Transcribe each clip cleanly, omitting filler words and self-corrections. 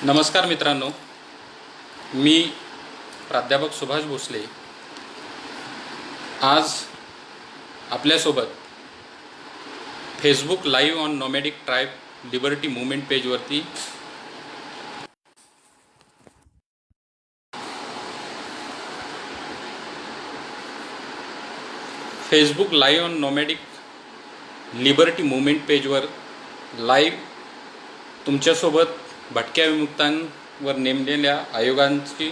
नमस्कार मित्रांनो, मी प्राध्यापक सुभाष भोसले आज आपल्यासोबत Facebook live on nomadic tribe liberty movement पेजवरती Facebook live on nomadic liberty movement पेजवर लाईव्ह तुमच्यासोबत भटक्या विमुक्तांवर नेमलेल्या आयोगांची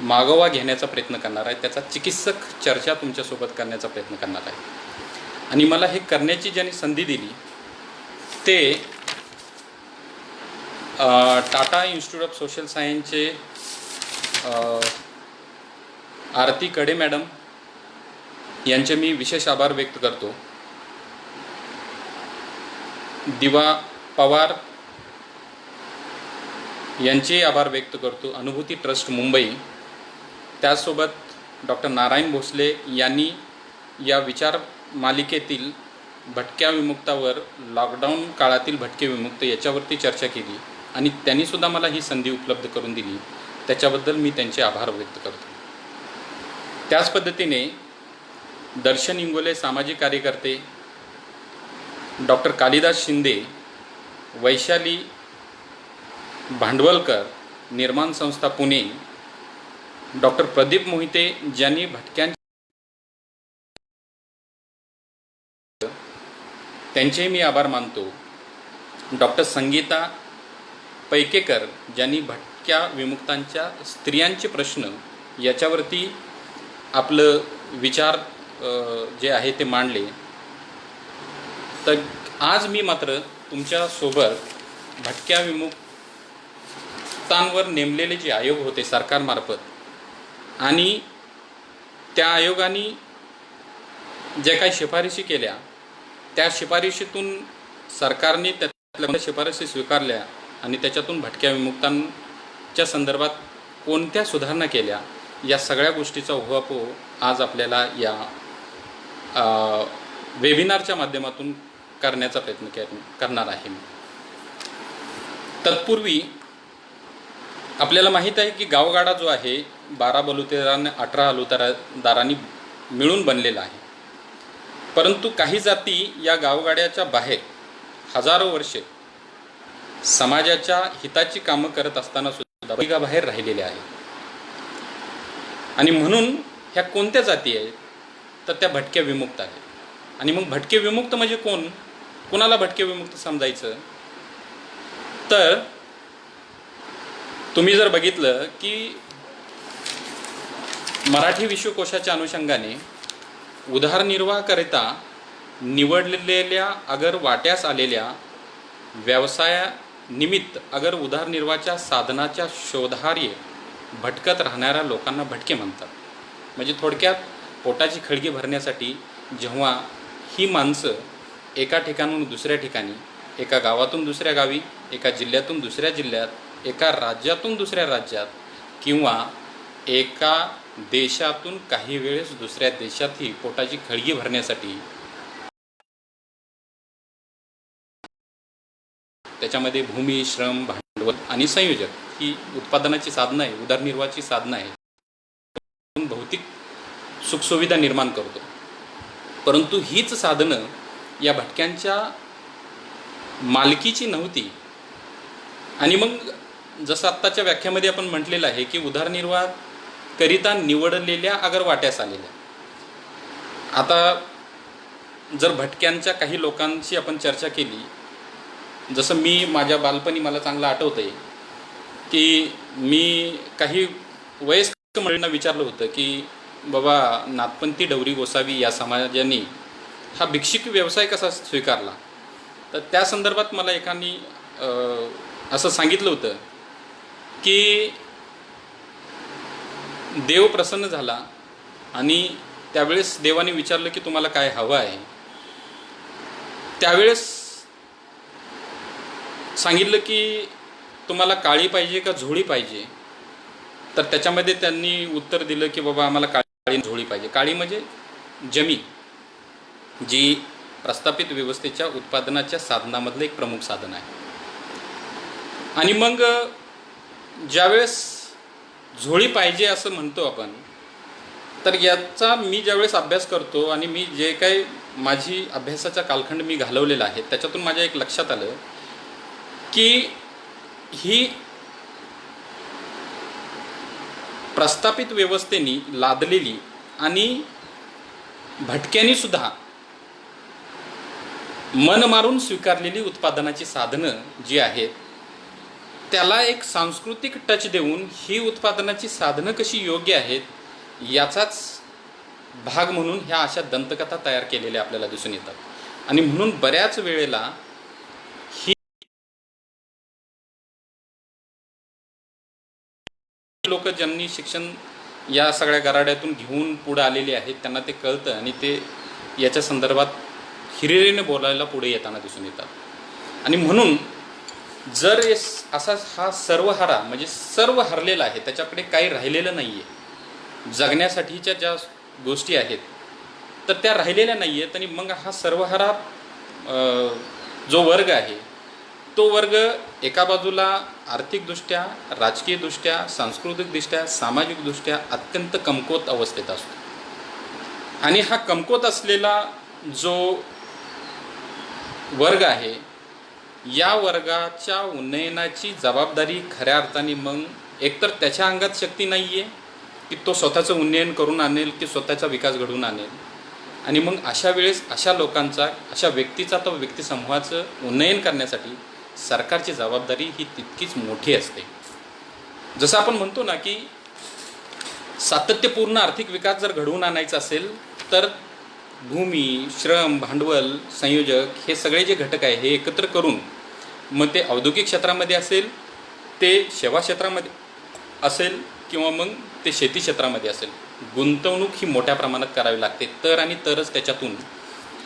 मागोवा घेण्याचा प्रयत्न करणार आहे। त्याचा चिकित्सक चर्चा तुमच्यासोबत करण्याचा प्रयत्न करणार आहे। आणि मला हे करण्याची ज्यांनी संधी दिली ते टाटा इन्स्टिट्यूट ऑफ सोशल सायन्सचे आरती कडे मॅडम यांचे मी विशेष आभार व्यक्त करतो। दिवा पवार यांचे आभार व्यक्त करतो, अनुभूती ट्रस्ट मुंबई। त्यासोबत डॉक्टर नारायण भोसले यांनी या विचार मालिकेतील भटक्या विमुक्तावर लॉकडाऊन काळातील भटके विमुक्त याच्यावरती चर्चा केली आणि त्यांनीसुद्धा मला ही संधी उपलब्ध करून दिली, त्याच्याबद्दल मी त्यांचे आभार व्यक्त करतो। त्याच पद्धतीने दर्शन इंगोले सामाजिक कार्यकर्ते, डॉक्टर कालिदास शिंदे, वैशाली भांडवलकर, निर्माण संस्था पुणे, डॉक्टर प्रदीप मोहिते ज्यांनी त्यांचेही मी आभार मानतो। डॉक्टर संगीता पैकेकर ज्यांनी भटक्या विमुक्तांच्या स्त्रियांचे प्रश्न याच्यावरती आपलं विचार जे आहे ते मांडले। तर आज मी मात्र तुमच्यासोबत भटक्या विमुक्तांवर नेमलेले जे आयोग होते सरकारमार्फत आणि त्या आयोगाने जे काही शिफारशी केल्या त्या शिफारशीतून सरकारने त्यातल्या शिफारशी स्वीकारल्या आणि त्याच्यातून भटक्या विमुक्तांच्या संदर्भात कोणत्या सुधारणा केल्या या सगळ्या गोष्टीचा उहापोह आज आपल्याला या वेबिनारच्या माध्यमातून करण्याचा प्रयत्न करणार आहे। तत्पूर्वी आपल्याला माहीत आहे की गावगाडा जो आहे 12 बलुतेदार 18 हलुदारांनी मिळून बनलेला आहे, परंतु काही जाती या गावगाड्याच्या बाहेर हजारो वर्षे समाजाच्या हिताची कामं करत असताना सुद्धा बाहेर राहिलेल्या आहेत। आणि म्हणून ह्या कोणत्या जाती आहेत तर त्या भटक्या विमुक्त आहेत। आणि मग भटके विमुक्त म्हणजे कोणाला भटके विमुक्त समजायचं तर तुम्ही जर बघितलं की मराठी विश्वकोशाच्या अनुषंगाने उदरनिर्वाहाकरिता निवडलेल्या अगर वाट्यास आलेल्या व्यवसायानिमित्त अगर उदरनिर्वाहाच्या साधनाच्या शोधार्य भटकत राहणाऱ्या लोकांना भटके म्हणतात। म्हणजे थोडक्यात पोटाची खळगी भरण्यासाठी जेव्हा ही माणसं एका ठिकाणाहून दुसऱ्या ठिकाणी, एका गावातून दुसऱ्या गावी, एका जिल्ह्यातून दुसऱ्या जिल्ह्यात, एका राज्यातून दुसऱ्या राज्यात किंवा एका देशातून काही वेळेस दुसऱ्या देशातही पोटाची खळगी भरण्यासाठी त्याच्यामध्ये भूमी, श्रम, भांडवल आणि संयोजक ही उत्पादनाची साधनं आहे, उदरनिर्वाहाची साधनं आहे, भौतिक सुखसुविधा निर्माण करतो। परंतु हीच साधनं या भटक्यांच्या मालकीची नव्हती। आणि मग जसं आत्ताच्या व्याख्यामध्ये आपण म्हटलेलं आहे की उदरनिर्वाहाकरिता निवडलेल्या अगर वाट्यास आलेल्या। आता जर भटक्यांच्या काही लोकांशी आपण चर्चा केली, जसं मी माझ्या बालपणी मला चांगलं आठवतं आहे की मी काही वयस्क मुलींना विचारलं होतं की बाबा नाथपंथी डवरी गोसावी या समाजाने हा भिक्षुक व्यवसाय कसा स्वीकारला, तर त्या संदर्भात मला एकाने असं सांगितलं होतं की देव प्रसन्न झाला आणि त्यावेळेस देवाने विचारलं की तुम्हाला काय हवं आहे। त्यावेळेस सांगितलं की तुम्हाला काळी पाहिजे का झोळी पाहिजे, तर त्याच्यामध्ये त्यांनी उत्तर दिलं की बाबा आम्हाला काळी झोळी पाहिजे। काळी म्हणजे जमीन, जी प्रस्थापित व्यवस्थेच्या उत्पादनाच्या साधनामधलं एक प्रमुख साधन आहे। आणि मग ज्यावेळेस झोळी पाहिजे असं म्हणतो आपण, तर याचा मी ज्यावेळेस अभ्यास करतो आणि मी जे काही माझी अभ्यासाचा कालखंड मी घालवलेला आहे त्याच्यातून माझ्या एक लक्षात आलं की ही प्रस्थापित व्यवस्थेनी लादलेली आणि भटक्यांनी सुद्धा मन मारून स्वीकारलेली उत्पादनाची साधनं जी आहेत त्याला एक सांस्कृतिक टच देऊन ही उत्पादनाची साधनं कशी योग्य आहेत याचाच भाग म्हणून ह्या अशा दंतकथा तयार केलेल्या आपल्याला दिसून येतात। आणि म्हणून बऱ्याच वेळेला ही लोक ज्यांनी शिक्षण या सगळ्या गराड्यातून घेऊन पुढे आलेले आहेत त्यांना ते कळतं आणि ते याच्या संदर्भात हिरिरीने बोलायला पुढे येताना दिसून येतात। आणि म्हणून जर असा हा सर्वहारा म्हणजे सर्व हरलेला आहे, त्याच्याकडे काही राहिलेलं नाही आहे, जगण्यासाठीच्या ज्या गोष्टी आहेत तर त्या राहिलेल्या नाही आहेत, आणि मग हा सर्वहारा जो वर्ग आहे तो वर्ग एका बाजूला आर्थिकदृष्ट्या, राजकीयदृष्ट्या, सांस्कृतिकदृष्ट्या, सामाजिकदृष्ट्या अत्यंत कमकुवत अवस्थेत असतो। आणि हा कमकुवत असलेला जो वर्ग आहे या वर्गाच्या उन्नयनाची जबाबदारी खऱ्या अर्थाने मग एकतर त्याच्या अंगात शक्ती नाही आहे की तो स्वतःचं उन्नयन करून आणेल की स्वतःचा विकास घडवून आणेल, आणि मग अशा वेळेस अशा लोकांचा, अशा व्यक्तीचा, तो व्यक्तिसमूहाचं उन्नयन करण्यासाठी सरकारची जबाबदारी ही तितकीच मोठी असते। जसं आपण म्हणतो ना की सातत्यपूर्ण आर्थिक विकास जर घडवून आणायचा असेल तर भूमी, श्रम, भांडवल, संयोजक हे सगळे जे घटक आहे हे एकत्र करून, मग ते औद्योगिक क्षेत्रामध्ये असेल, ते सेवा क्षेत्रामध्ये असेल किंवा मग ते शेती क्षेत्रामध्ये असेल, गुंतवणूक ही मोठ्या प्रमाणात करावी लागते, तर आणि तरच त्याच्यातून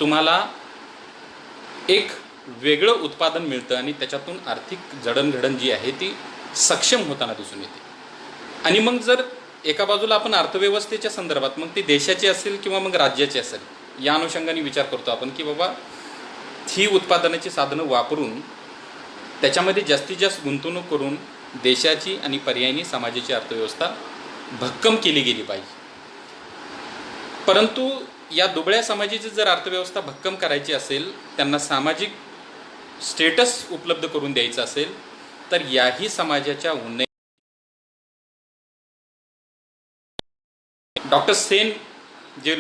तुम्हाला एक वेगळं उत्पादन मिळतं आणि त्याच्यातून आर्थिक जडणघडण जी आहे ती सक्षम होताना दिसून येते। आणि मग जर एका बाजूला आपण अर्थव्यवस्थेच्या संदर्भात, मग ती देशाची असेल किंवा मग राज्याची असेल, या अनुषंगाने विचार करतो आपण की बाबा ही उत्पादनाची साधनं वापरून त्याच्यामध्ये जास्तीत जास्त गुंतवणूक करून देशाची आणि पर्यायी समाजाची अर्थव्यवस्था भक्कम केली गेली पाहिजे। परंतु या दुबळ्या समाजाची जर अर्थव्यवस्था भक्कम करायची असेल, त्यांना सामाजिक स्टेटस उपलब्ध करून द्यायचं असेल, तर याही समाजाच्या उन्नयन डॉक्टर सेन जे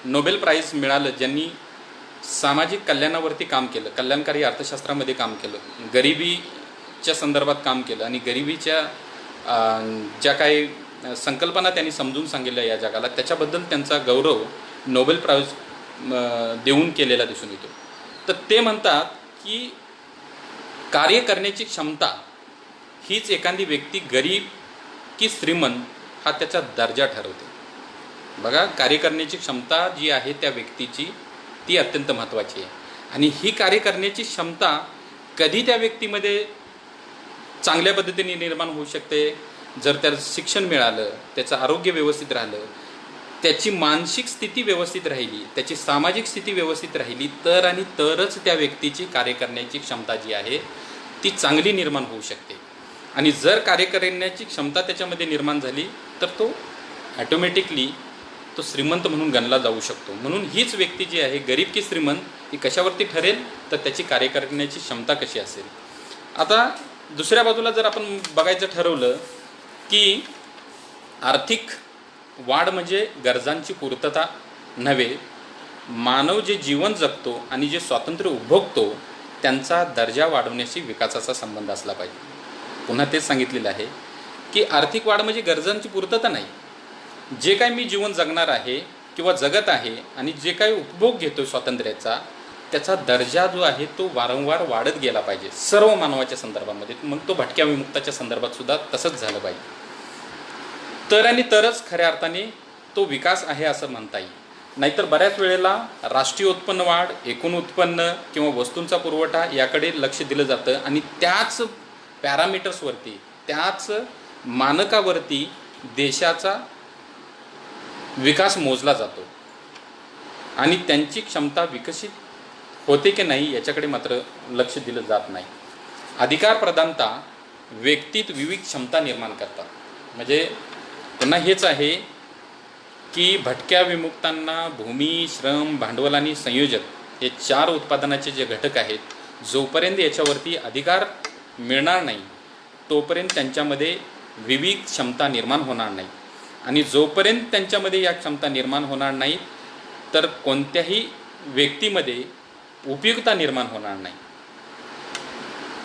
नोबेल प्राइज मिळालं, ज्यांनी सामाजिक कल्याणावरती काम केलं, कल्याणकारी अर्थशास्त्रामध्ये काम केलं, गरिबीच्या संदर्भात काम केलं आणि गरिबीच्या ज्या काही संकल्पना त्यांनी समजून सांगितल्या या जगाला, त्याच्याबद्दल त्यांचा गौरव नोबेल प्राइज देऊन केलेला दिसून येतो। तर ते म्हणतात की कार्य करण्याची क्षमता हीच एखादी व्यक्ती गरीब की श्रीमंत हा त्याचा दर्जा ठरवते। बघा, कार्य करण्याची क्षमता जी आहे त्या व्यक्तीची ती अत्यंत महत्त्वाची आहे, आणि ही कार्य करण्याची क्षमता कधी त्या व्यक्तीमध्ये चांगल्या पद्धतीने निर्माण होऊ शकते जर त्याला शिक्षण मिळालं, त्याचं आरोग्य व्यवस्थित राहिलं, त्याची मानसिक स्थिती व्यवस्थित राहिली, त्याची सामाजिक स्थिती व्यवस्थित राहिली, तर आणि तरच त्या व्यक्तीची कार्य करण्याची क्षमता जी आहे ती चांगली निर्माण होऊ शकते। आणि जर कार्य करण्याची क्षमता त्याच्यामध्ये निर्माण झाली तर तो ॲटोमॅटिकली तो श्रीमंत म्हणून गणला जाऊ शकतो। म्हणून हीच व्यक्ती जी आहे, गरीब की श्रीमंत, ही कशावरती ठरेल तर त्याची कार्य करण्याची क्षमता कशी असेल। आता दुसऱ्या बाजूला जर आपण बघायचं ठरवलं की आर्थिक वाढ म्हणजे गरजांची पूर्तता नव्हे, मानव जे जीवन जगतो आणि जे स्वातंत्र्य उपभोगतो त्यांचा दर्जा वाढवण्याशी विकासाचा संबंध असला पाहिजे। पुन्हा तेच सांगितलेलं आहे की आर्थिक वाढ म्हणजे गरजांची पूर्तता नाही, जे काय मी जीवन जगणार आहे किंवा जगत आहे आणि जे काही उपभोग घेतो स्वातंत्र्याचा, त्याचा दर्जा जो आहे तो वारंवार वाढत गेला पाहिजे सर्व मानवाच्या संदर्भामध्ये। मग तो भटक्या विमुक्ताच्या संदर्भात सुद्धा तसंच झालं पाहिजे, तर आणि तरच खऱ्या अर्थाने तो विकास आहे असं म्हणता येईल। नाहीतर बऱ्याच वेळेला राष्ट्रीय उत्पन्न वाढ, एकूण उत्पन्न किंवा वस्तूंचा पुरवठा याकडे लक्ष दिलं जातं आणि त्याच पॅरामीटर्सवरती, त्याच मानकावरती देशाचा विकास मोजला जातो आणि त्यांची क्षमता विकसित होते की नाही याच्याकडे मात्र लक्ष दिलं जात नाही। अधिकार प्रधानता व्यक्तीत विविध क्षमता निर्माण करतात. म्हणजे पुन्हा हेच आहे की भटक्या विमुक्तांना भूमी, श्रम, भांडवल आणि संयोजक हे 4 उत्पादनाचे जे घटक आहेत, जोपर्यंत याच्यावरती अधिकार मिळणार नाही तोपर्यंत त्यांच्यामध्ये विविध क्षमता निर्माण होणार नाही. आणि जोपर्यंत त्यांच्यामध्ये या क्षमता निर्माण होणार नाहीत तर कोणत्याही व्यक्तीमध्ये उपयुक्तता निर्माण होणार नाही.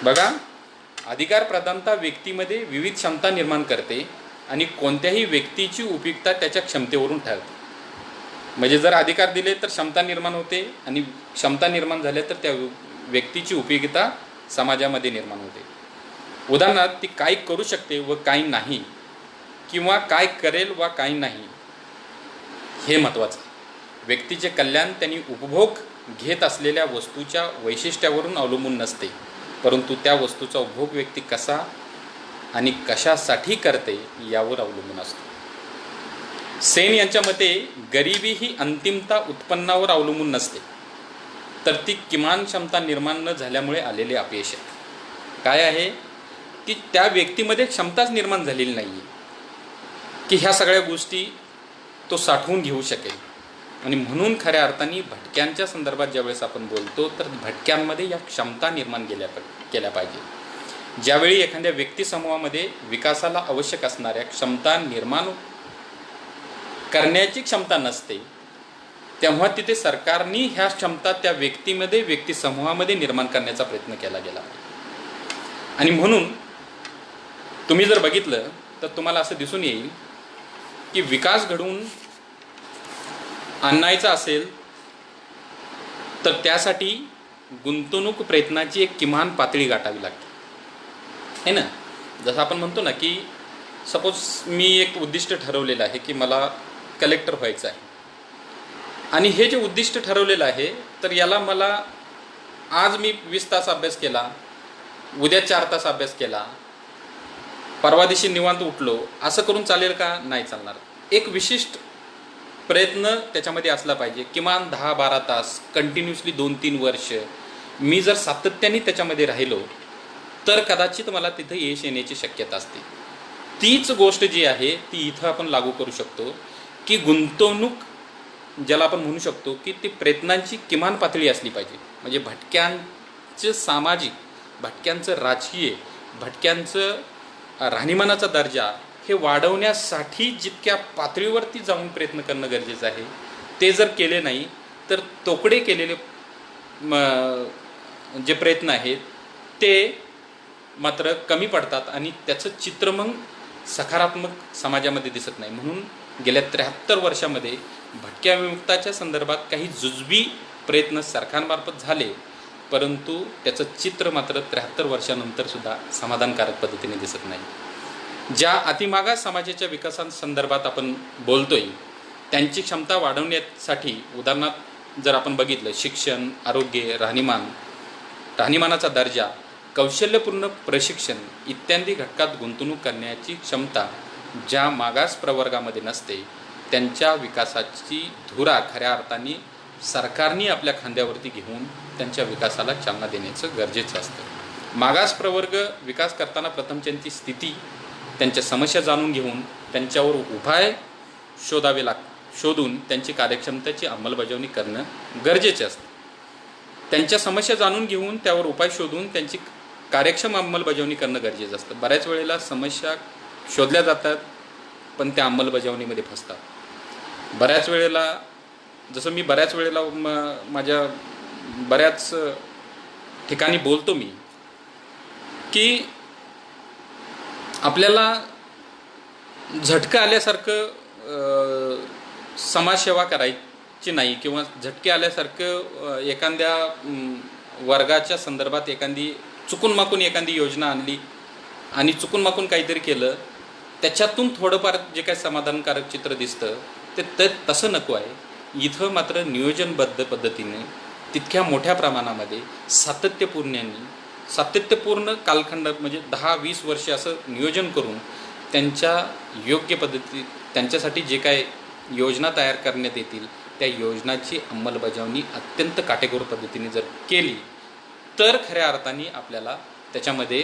बघा, अधिकार प्रधानता व्यक्तीमध्ये विविध क्षमता निर्माण करते आणि कोणत्याही व्यक्तीची उपयुक्तता त्याच्या क्षमतेवरून ठरते. म्हणजे जर अधिकार दिले तर क्षमता निर्माण होते आणि क्षमता निर्माण झाल्या तर त्या व्यक्तीची उपयुक्तता समाजामध्ये निर्माण होते. उदाहरणार्थ, ती काय करू शकते व काय नाही, किंवा काय करेल व काय नाही, हे महत्त्वाचं. व्यक्तीचे कल्याण त्यांनी उपभोग घेत असलेल्या वस्तूच्या वैशिष्ट्यावरून अवलंबून नसते, परंतु त्या वस्तूचा उपभोग व्यक्ती कसा आणि कशासाठी करते यावर अवलंबून असतो. सेन यांच्या मते गरिबी ही अंतिमता उत्पन्नावर अवलंबून नसते, तर ती किमान क्षमता निर्माण न झाल्यामुळे आलेले अपयश आहे. काय आहे की त्या व्यक्तीमध्ये क्षमताच निर्माण झालेली नाही आहे की ह्या सगळ्या गोष्टी तो साठवून घेऊ शकेल. आणि म्हणून खऱ्या अर्थाने भटक्यांच्या संदर्भात ज्यावेळेस आपण बोलतो तर भटक्यांमध्ये या क्षमता निर्माण केल्या पाहिजे. ज्यावेळी एखाद्या व्यक्तिसमूहामध्ये विकासाला आवश्यक असणाऱ्या क्षमता निर्माण करण्याची क्षमता नसते, तेव्हा तिथे सरकारने ह्या क्षमता त्या व्यक्तीमध्ये, व्यक्तिसमूहामध्ये निर्माण करण्याचा प्रयत्न केला गेला. आणि म्हणून तुम्ही जर बघितलं तर तुम्हाला असं दिसून येईल की विकास घडवून आणायचा असेल तर त्यासाठी गुंतवणूक प्रयत्नाची एक किमान पातळी गाठावी लागते, है ना. जसं आपण म्हणतो ना की सपोज मी एक उद्दिष्ट ठरवलेलं आहे की मला कलेक्टर व्हायचं आहे, आणि हे जे उद्दिष्ट ठरवलेलं आहे तर याला मला आज मी 20 तास अभ्यास केला, उद्या 4 तास अभ्यास केला, परवा दिवशी निवांत उठलो, असं करून चालेल का? नाही चालणार. एक विशिष्ट प्रयत्न त्याच्यामध्ये असला पाहिजे. किमान 10-12 तास कंटिन्युअसली 2-3 वर्ष मी जर सातत्याने त्याच्यामध्ये राहिलो तर कदाचित मला तिथं यश येण्याची शक्यता असते. तीच गोष्ट जी आहे ती इथं आपण लागू करू शकतो की गुंतवणूक ज्याला आपण म्हणू शकतो की ती प्रयत्नांची किमान पातळी असली पाहिजे. म्हणजे भटक्यांचं सामाजिक, भटक्यांचं राजकीय, भटक्यांचं राहणीमानाचा दर्जा हे वाढवण्यासाठी जितक्या पातळीवरती जाऊन प्रयत्न करणं गरजेचं आहे, ते जर केले नाही तर तोकडे केलेले जे प्रयत्न आहेत ते मात्र कमी पडतात आणि त्याचं चित्र मग सकारात्मक समाजामध्ये दिसत नाही. म्हणून गेल्या 73 वर्षामध्ये भटक्या विमुक्ताच्या संदर्भात काही जुजबी प्रयत्न सरकारमार्फत झाले, परंतु त्याचं चित्र मात्र 73 वर्षानंतरसुद्धा समाधानकारक पद्धतीने दिसत नाही. ज्या अतिमागास समाजाच्या विकासासंदर्भात आपण बोलतोय त्यांची क्षमता वाढवण्यासाठी उदाहरणार्थ जर आपण बघितलं, शिक्षण, आरोग्य, राहणीमानाचा दर्जा, कौशल्यपूर्ण प्रशिक्षण इत्यादी घटकात गुंतवणूक करण्याची क्षमता ज्या मागास प्रवर्गामध्ये नसते त्यांच्या विकासाची धुरा खऱ्या अर्थाने सरकारने आपल्या खांद्यावरती घेऊन त्यांच्या विकासाला चालना देण्याचं गरजेचं असतं. मागास प्रवर्ग विकास करताना प्रथम त्यांची स्थिती, त्यांच्या समस्या जाणून घेऊन त्यांच्यावर उपाय शोधून त्यांची कार्यक्षमतेची अंमलबजावणी करणं गरजेचे असतं. त्यांच्या समस्या जाणून घेऊन त्यावर उपाय शोधून त्यांची कार्यक्षम अंमलबजावणी करणं गरजेचं असतं. बऱ्याच वेळेला समस्या शोधल्या जातात पण त्या अंमलबजावणीमध्ये फसतात. बऱ्याच वेळेला, जसं मी बऱ्याच वेळेला माझ्या बऱ्याच ठिकाणी बोलतो मी की आपल्याला झटका आल्यासारखं समाजसेवा करायची नाही, किंवा झटके आल्यासारखं एखाद्या वर्गाच्या संदर्भात एखादी चुकून माकून एखादी योजना आणली आणि चुकून माकून काहीतरी केलं, त्याच्यातून थोडंफार जे काही समाधानकारक चित्र दिसतं ते तसं नको आहे. इथं मात्र नियोजनबद्ध पद्धतीने तितक्या मोठ्या प्रमाणामध्ये सातत्यपूर्ण कालखंड म्हणजे 10-20 वर्षे असं नियोजन करून त्यांच्या योग्य पद्धती त्यांच्यासाठी जे काय योजना तयार करण्यात येतील त्या योजनाची अंमलबजावणी अत्यंत काटेकोर पद्धतीने जर केली तर खऱ्या अर्थाने आपल्याला त्याच्यामध्ये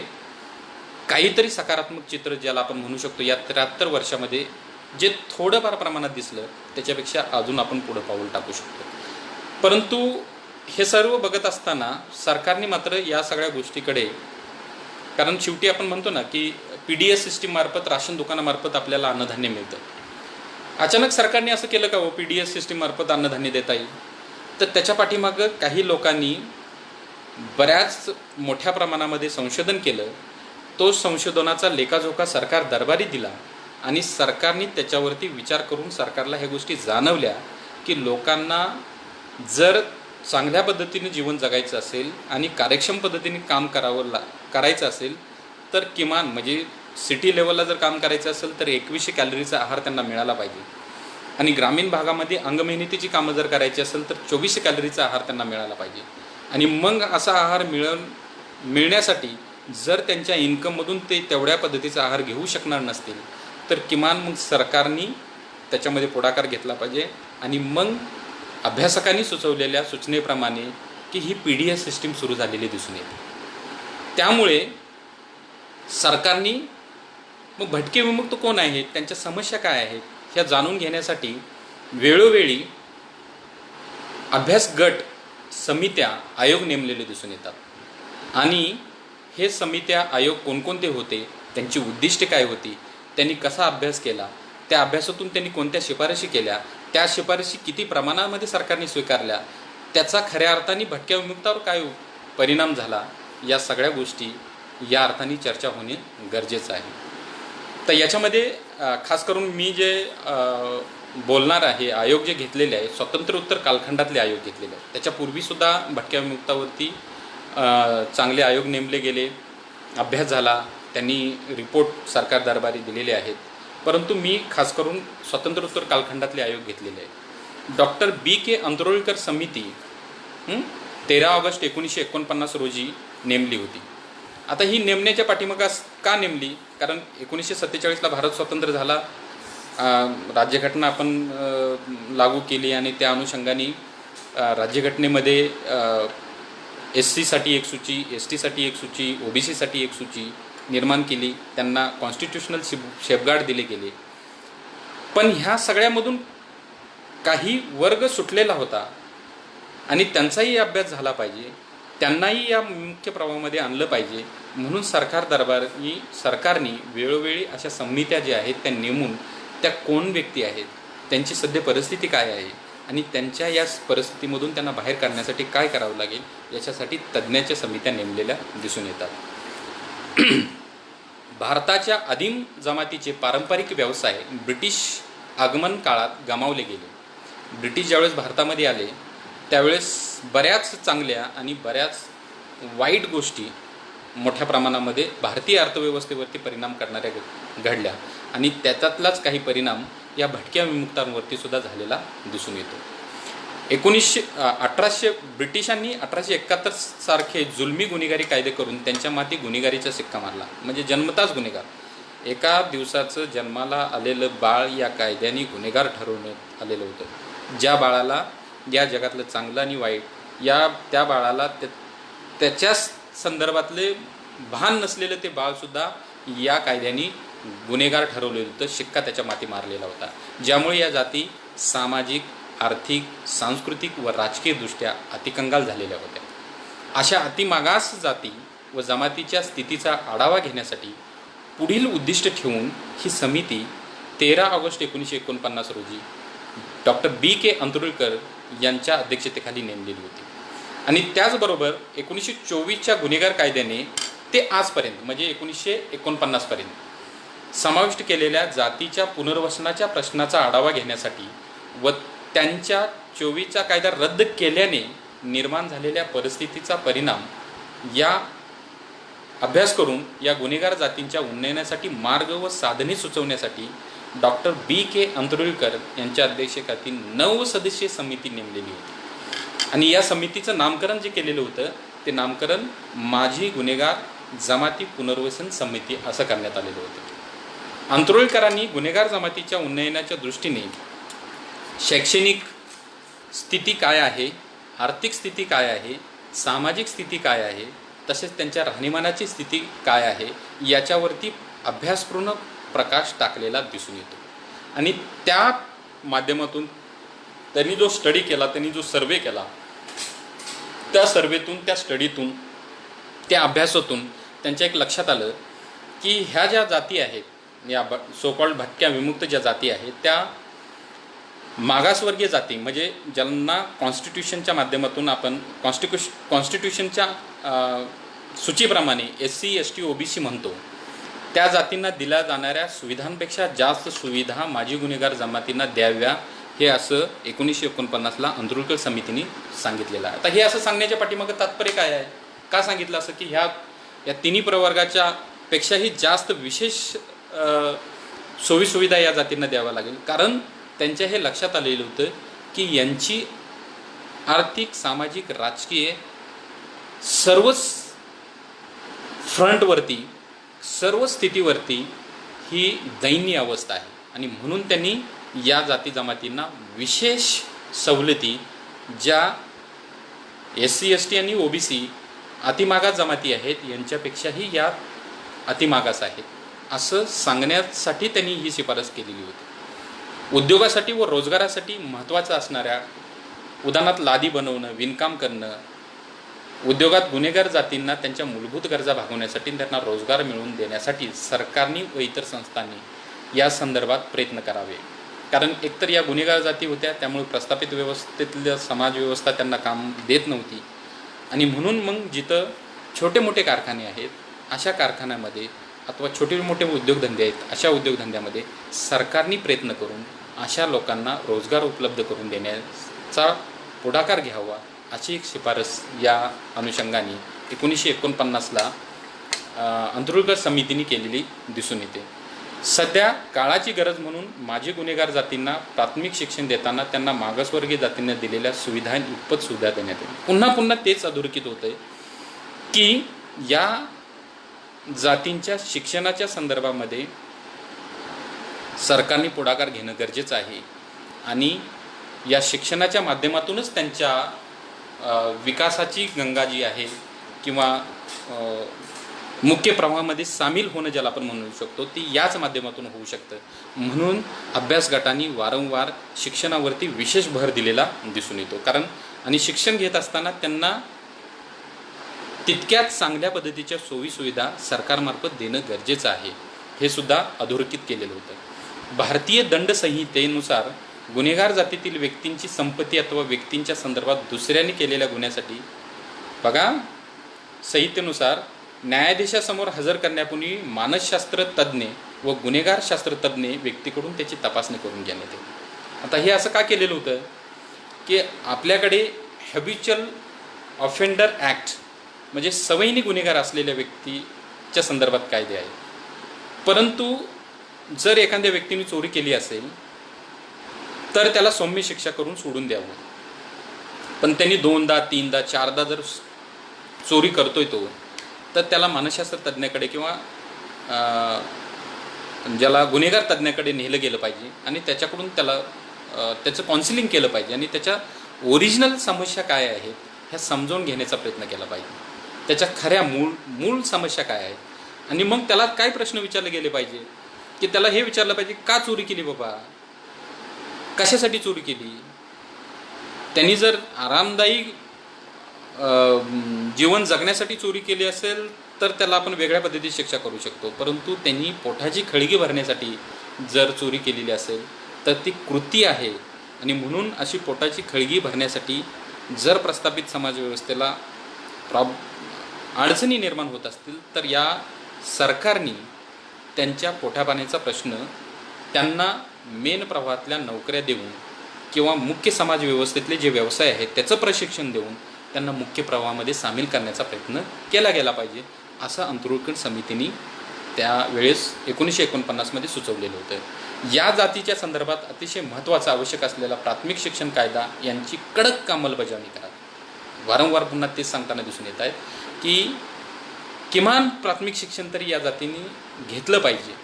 काहीतरी सकारात्मक चित्र ज्याला आपण म्हणू शकतो या 73 वर्षामध्ये जे थोडंफार प्रमाणात दिसलं त्याच्यापेक्षा अजून आपण पुढं पाऊल टाकू शकतो. परंतु हे सर्व बघत असताना सरकारने मात्र या सगळ्या गोष्टीकडे, कारण शेवटी आपण म्हणतो ना की PDS सिस्टीममार्फत, राशन दुकानामार्फत आपल्याला अन्नधान्य मिळतं. अचानक सरकारने असं केलं का हो PDS सिस्टीममार्फत अन्नधान्य देता येईल? तर त्याच्या पाठीमागं काही लोकांनी बऱ्याच मोठ्या प्रमाणामध्ये संशोधन केलं. तो संशोधनाचा लेखाजोखा सरकार दरबारी दिला आणि सरकारने त्याच्यावरती विचार करून सरकारला ह्या गोष्टी जाणवल्या की लोकांना जर चांगल्या पद्धतीने जीवन जगायचं असेल आणि कार्यक्षम पद्धतीने काम करायचं असेल तर किमान म्हणजे सिटी लेवलला जर काम करायचं असेल तर 2100 कॅलरीचा आहार त्यांना मिळाला पाहिजे आणि ग्रामीण भागामध्ये अंगमेहनतीची कामं जर करायची असेल तर 2400 कॅलरीचा आहार त्यांना मिळाला पाहिजे. आणि मग असा आहार मिळण्यासाठी जर त्यांच्या इन्कममधून ते तेवढ्या पद्धतीचा आहार घेऊ शकणार नसतील तर किमान मग सरकारने त्याच्यामध्ये पुढाकार घेतला पाहिजे आणि मग अभ्यासकांनी सुचवलेल्या सूचनेप्रमाणे की ही PDS सिस्टीम सुरू झालेली दिसून येते. त्यामुळे सरकारने मग भटके विमुक्त कोण आहेत, त्यांच्या समस्या काय आहेत ह्या जाणून घेण्यासाठी वेळोवेळी अभ्यास गट, समित्या, आयोग नेमलेले दिसून येतात. आणि हे समित्या, आयोग कोणकोणते होते, त्यांची उद्दिष्टे काय होती, त्यांनी कसा अभ्यास केला, त्या अभ्यासातून त्यांनी कोणत्या शिफारशी केल्या, त्या शिफारशी किती प्रमाणामध्ये सरकारने स्वीकारल्या, त्याचा खऱ्या अर्थाने भटक्या विमुक्तावर काय परिणाम झाला, या सगळ्या गोष्टी या अर्थाने चर्चा होणे गरजेचं आहे. तर याच्यामध्ये खास करून मी जे बोलणार आहे, आयोग जे घेतलेले आहे स्वातंत्र्योत्तर कालखंडातले आयोग घेतलेले आहेत. त्याच्यापूर्वीसुद्धा भटक्या विमुक्तावरती चांगले आयोग नेमले गेले, अभ्यास झाला, त्यांनी रिपोर्ट सरकार दरबारी दिलेले आहेत. परंतु मी खास करून स्वातंत्र्योत्तर कालखंडातले आयोग घेतलेले आहेत. Doctor B.K. अंत्रोळकर समिती 13 ऑगस्ट 1949 रोजी नेमली होती. आता ही नेमण्याच्या पाठीमागे का नेमली? कारण 1947ला भारत स्वतंत्र झाला, राज्यघटना आपण लागू केली आणि त्या अनुषंगाने राज्यघटनेमध्ये SC साठी एक सूची, ST साठी एक सूची, OBC साठी एक सूची निर्माण केली, त्यांना कॉन्स्टिट्यूशनल सेफगार्ड दिले गेले. पण ह्या सगळ्यामधून काही वर्ग सुटलेला होता आणि त्यांचाही अभ्यास झाला पाहिजे, त्यांनाही या मुख्य प्रवाहामध्ये आणलं पाहिजे. म्हणून सरकारने वेळोवेळी अशा समित्या ज्या आहेत त्या नेमून त्या कोण व्यक्ती आहेत, त्यांची सध्या परिस्थिती काय आहे आणि त्यांच्या या परिस्थितीमधून त्यांना बाहेर काढण्यासाठी काय करावं लागेल याच्यासाठी तज्ज्ञाच्या समित्या नेमलेल्या दिसून येतात. भारताच्या आदिम जमातीचे पारंपरिक व्यवसाय ब्रिटिश आगमन काळात गमावले गेले. ब्रिटिश ज्यावेळेस भारतामध्ये आले त्यावेळेस बऱ्याच चांगल्या आणि बऱ्याच वाईट गोष्टी मोठ्या प्रमाणामध्ये भारतीय अर्थव्यवस्थेवरती परिणाम करणाऱ्या घडल्या आणि त्याच्यातलाच काही परिणाम या भटक्या विमुक्तांवरती सुद्धा झालेला दिसून येतो. ब्रिटिशांनी 1871 सारखे जुलमी गुन्हेगारी कायदे करून त्यांच्या माती गुन्हेगारीचा शिक्का मारला. म्हणजे जन्मताच गुन्हेगार, एका दिवसाचं जन्माला आलेलं बाळ या कायद्याने गुन्हेगार ठरवण्यात आलेलं होतं. ज्या बाळाला या जगातलं चांगलं आणि वाईट त्या बाळाला त्याच्या संदर्भातले भान नसलेलं ते बाळसुद्धा या कायद्याने गुन्हेगार ठरवलेलं होतं, शिक्का त्याच्या माती मारलेला होता. ज्यामुळे या जाती सामाजिक, आर्थिक, सांस्कृतिक व राजकीयदृष्ट्या अतिकंगाल झालेल्या होत्या. अशा अतिमागास जाती व जमातीच्या स्थितीचा आढावा घेण्यासाठी पुढील उद्दिष्ट ठेवून ही समिती 13 ऑगस्ट 1949 रोजी डॉक्टर B.K. अंत्रोळकर यांच्या अध्यक्षतेखाली नेमलेली होती. आणि त्याचबरोबर 1924च्या गुन्हेगार कायद्याने ते आजपर्यंत म्हणजे 1949 पर्यंत समाविष्ट केलेल्या जातीच्या पुनर्वसनाच्या प्रश्नाचा आढावा घेण्यासाठी व त्यांच्या 24चा कायदा रद्द केल्याने निर्माण झालेल्या परिस्थितीचा परिणाम या अभ्यास करून या गुन्हेगार जातींच्या उन्नयनासाठी मार्ग व साधने सुचवण्यासाठी डॉक्टर B.K. अंत्रोळकर यांच्या अध्यक्षतेखाली 9 सदस्यीय समिती नेमलेली होती. आणि या समितीचं नामकरण जे केलेलं होतं ते नामकरण माजी गुन्हेगार जमाती पुनर्वसन समिती असं करण्यात आलेलं होतं. अंत्रोळकरांनी गुन्हेगार जमातीच्या उन्नयनाच्या दृष्टीने शैक्षणिक स्थिती काय आहे, आर्थिक स्थिती काय आहे, सामाजिक स्थिती काय आहे, तसेच त्यांच्या राहणीमानाची स्थिती काय आहे याच्यावरती अभ्यासपूर्ण प्रकाश टाकलेला दिसून येतो. आणि त्या माध्यमातून त्यांनी जो स्टडी केला, त्यांनी जो सर्वे केला, त्या सर्वेतून, त्या स्टडीतून, त्या अभ्यासातून त्यांच्या एक लक्षात आलं की ह्या ज्या जाती आहेत, या सो कॉल्ड भटक्या विमुक्त ज्या जाती आहेत, त्या मागासवर्गीय जाती, म्हणजे ज्यांना कॉन्स्टिट्यूशनच्या माध्यमातून आपण कॉन्स्टिट्यूशनच्या सूचीप्रमाणे SC ST OBC म्हणतो, त्या जातींना दिल्या जाणाऱ्या सुविधांपेक्षा जास्त सुविधा माजी गुन्हेगार जमातींना द्याव्या, हे असं 1949ला अंत्रुळकर समितीने सांगितलेलं आहे. आता हे असं सांगण्याच्या पाठीमागं तात्पर्य काय आहे? का सांगितलं असं की या तिन्ही प्रवर्गाच्या पेक्षाही जास्त विशेष सोयीसुविधा या जातींना द्याव्या लागेल? कारण त्यांच्या हे लक्षात आलेलं होतं की यांची आर्थिक, सामाजिक, राजकीय सर्वच फ्रंटवरती, सर्व स्थितीवरती ही दयनीय अवस्था आहे. आणि म्हणून त्यांनी या जाती जमातींना विशेष सवलती, ज्या SC ST आणि OBC अतिमागास जमाती आहेत यांच्यापेक्षाही या अतिमागास आहेत, असं सांगण्यासाठी त्यांनी ही शिफारस केलेली होती. उद्योगासाठी व रोजगारासाठी महत्त्वाचं असणाऱ्या, उदाहरणार्थ लादी बनवणं, विणकाम करणं, उद्योगात गुन्हेगार जातींना त्यांच्या मूलभूत गरजा भागवण्यासाठी, त्यांना रोजगार मिळवून देण्यासाठी सरकारने व इतर संस्थांनी या संदर्भात प्रयत्न करावे. कारण एकतर या गुन्हेगार जाती होत्या, त्यामुळे प्रस्थापित व्यवस्थेतल्या समाजव्यवस्था त्यांना काम देत नव्हती. आणि म्हणून मग जिथं छोटे मोठे कारखाने आहेत, अशा कारखान्यामध्ये अथवा छोटे मोठे उद्योगधंदे आहेत, अशा उद्योगधंद्यामध्ये सरकारने प्रयत्न करून अशा लोकांना रोजगार उपलब्ध करून देण्याचा पुढाकार घ्यावा, अशी एक शिफारस या अनुषंगाने 1949ला अंत्रुळकर समितीने केलेली दिसून येते. सध्या काळाची गरज म्हणून माजी गुन्हेगार जातींना प्राथमिक शिक्षण देताना त्यांना मागासवर्गीय जातींना दिलेल्या सुविधांइतपत सुविधा देण्यात येईल. पुन्हा पुन्हा तेच अधोरेखित होतं आहे की या जातींच्या शिक्षणाच्या संदर्भामध्ये सरकारने पुढाकार घेणं गरजेचं आहे. आणि या शिक्षणाच्या माध्यमातूनच त्यांच्या विकासाची गंगा जी आहे किंवा मुख्य प्रवाहामध्ये सामील होणं, ज्याला आपण म्हणू शकतो, ती याच माध्यमातून होऊ शकतं. म्हणून अभ्यास गटांनी वारंवार शिक्षणावरती विशेष भर दिलेला दिसून येतो. कारण आणि शिक्षण घेत असताना त्यांना तितक्याच चांगल्या पद्धतीच्या सोयीसुविधा सरकारमार्फत देणं गरजेचं आहे, हे सुद्धा अधोरेखित केलेलं होतं. भारतीय दंड संहितेनुसार गुन्हेगार जातीतील व्यक्तींची संपत्ती अथवा व्यक्तींच्या संदर्भात दुसऱ्याने केलेल्या गुन्ह्यासाठी, बघा, संहितेनुसार न्यायाधीशासमोर हजर करण्यापूर्वी मानसशास्त्र तज्ज्ञ व गुन्हेगारशास्त्र तज्ज्ञ व्यक्तीकडून त्याची तपासणी करून घेण्यात येते. आता हे असं का केलेलं होतं की आपल्याकडे हॅबिच्युअल ऑफेंडर ॲक्ट, म्हणजे सवयीने गुन्हेगार असलेल्या व्यक्तीच्या संदर्भात कायदे आहे. परंतु जर एखाद्या व्यक्तीने चोरी केली असेल तर त्याला सौम्य शिक्षा करून सोडून द्यावं. पण त्यांनी 2दा 3दा 4दा जर चोरी करतोय तो, तर त्याला मानसशास्त्र तज्ज्ञाकडे किंवा ज्याला गुन्हेगार तज्ज्ञाकडे नेलं गेलं पाहिजे आणि त्याच्याकडून त्याला त्याचं काउन्सिलिंग केलं पाहिजे आणि त्याच्या ओरिजिनल समस्या काय आहेत ह्या समजावून घेण्याचा प्रयत्न केला पाहिजे. त्याच्या खऱ्या मूळ समस्या काय आहेत. आणि मग त्याला काय प्रश्न विचारले गेले पाहिजे की त्याला हे विचारलं पाहिजे, का चोरी केली बाबा, कशासाठी चोरी केली. त्यांनी जर आरामदायी जीवन जगण्यासाठी चोरी केली असेल तर त्याला आपण वेगळ्या पद्धतीची शिक्षा करू शकतो. परंतु त्यांनी पोटाची खळगी भरण्यासाठी जर चोरी केलेली असेल तर ती कृती आहे. आणि म्हणून अशी पोटाची खळगी भरण्यासाठी जर प्रस्थापित समाजव्यवस्थेला अडचणी निर्माण होत असतील तर या सरकारने त्यांच्या पोटापाण्याचा प्रश्न त्यांना मेन प्रवाहातल्या नोकऱ्या देऊन किंवा मुख्य समाज व्यवस्थेतले जे व्यवसाय आहेत त्याचं प्रशिक्षण देऊन त्यांना मुख्य प्रवाहामध्ये सामील करण्याचा प्रयत्न केला गेला पाहिजे, असं अंत्रुळकर समितीने त्यावेळेस 1949मध्ये सुचवलेलं होतं. या जातीच्या संदर्भात अतिशय महत्त्वाचा आवश्यक असलेला प्राथमिक शिक्षण कायदा यांची कडक अंमलबजावणी करा. वारंवार पुन्हा तेच सांगताना दिसून येत आहेत की किमान प्राथमिक शिक्षण तरी या जातींनी घेतलं पाहिजे.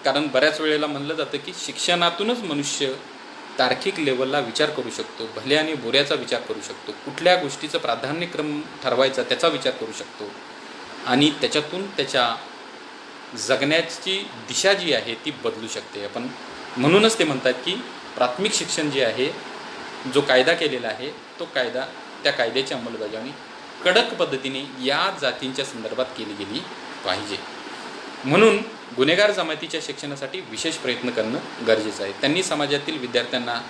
कारण बऱ्याच वेळेला म्हणलं जातं की शिक्षणातूनच मनुष्य तार्किक लेवलला विचार करू शकतो, भल्या आणि बुऱ्याचा विचार करू शकतो, कुठल्या गोष्टीचं प्राधान्यक्रम ठरवायचा त्याचा विचार करू शकतो आणि त्याच्यातून त्याच्या जगण्याची दिशा जी आहे ती बदलू शकते. आपण म्हणूनच ते म्हणतात की प्राथमिक शिक्षण जे आहे, जो कायदा केलेला आहे तो कायदा, त्या कायद्याची अंमलबजावणी कडक पद्धतीने या जातींच्या संदर्भात केली गेली पाहिजे. म्हणून गुन्हेगार जमातीच्या शिक्षणासाठी विशेष प्रयत्न करणं गरजेचं आहे. त्यांनी समाजातील विद्यार्थ्यांना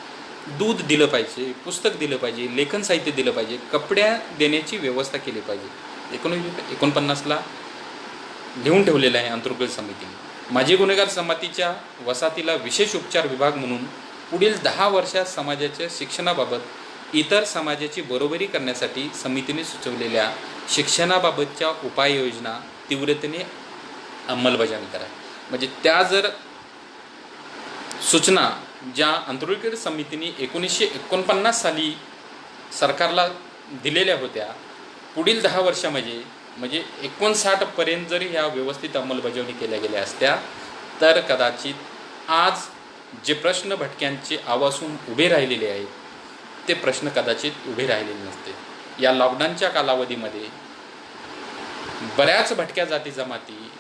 दूध दिलं पाहिजे, पुस्तक दिलं पाहिजे, लेखन साहित्य दिलं पाहिजे, कपड्या देण्याची व्यवस्था केली पाहिजे. 1949ला लिहून ठेवलेलं आहे अंतर्गत समितीने. माजी गुन्हेगार जमातीच्या वसाहतीला विशेष उपचार विभाग म्हणून पुढील 10 वर्षात समाजाच्या शिक्षणाबाबत इतर समाजाची बरोबरी करण्यासाठी समितीने सुचवलेल्या शिक्षणाबाबतच्या उपाययोजना तीव्रतेने अंमलबजावणी करा. म्हणजे त्या जर सूचना ज्या आंतरराष्ट्रीय समितीने 1949 साली सरकारला दिलेल्या होत्या, पुढील 10 वर्षामध्ये म्हणजे 59पर्यंत जरी ह्या व्यवस्थित अंमलबजावणी केल्या गेल्या असत्या तर कदाचित आज जे प्रश्न भटक्यांचे आवासून उभे राहिलेले आहेत ते प्रश्न कदाचित उभे राहिलेले नसते. या लॉकडाऊनच्या कालावधीमध्ये बऱ्याच भटक्या जाती जमाती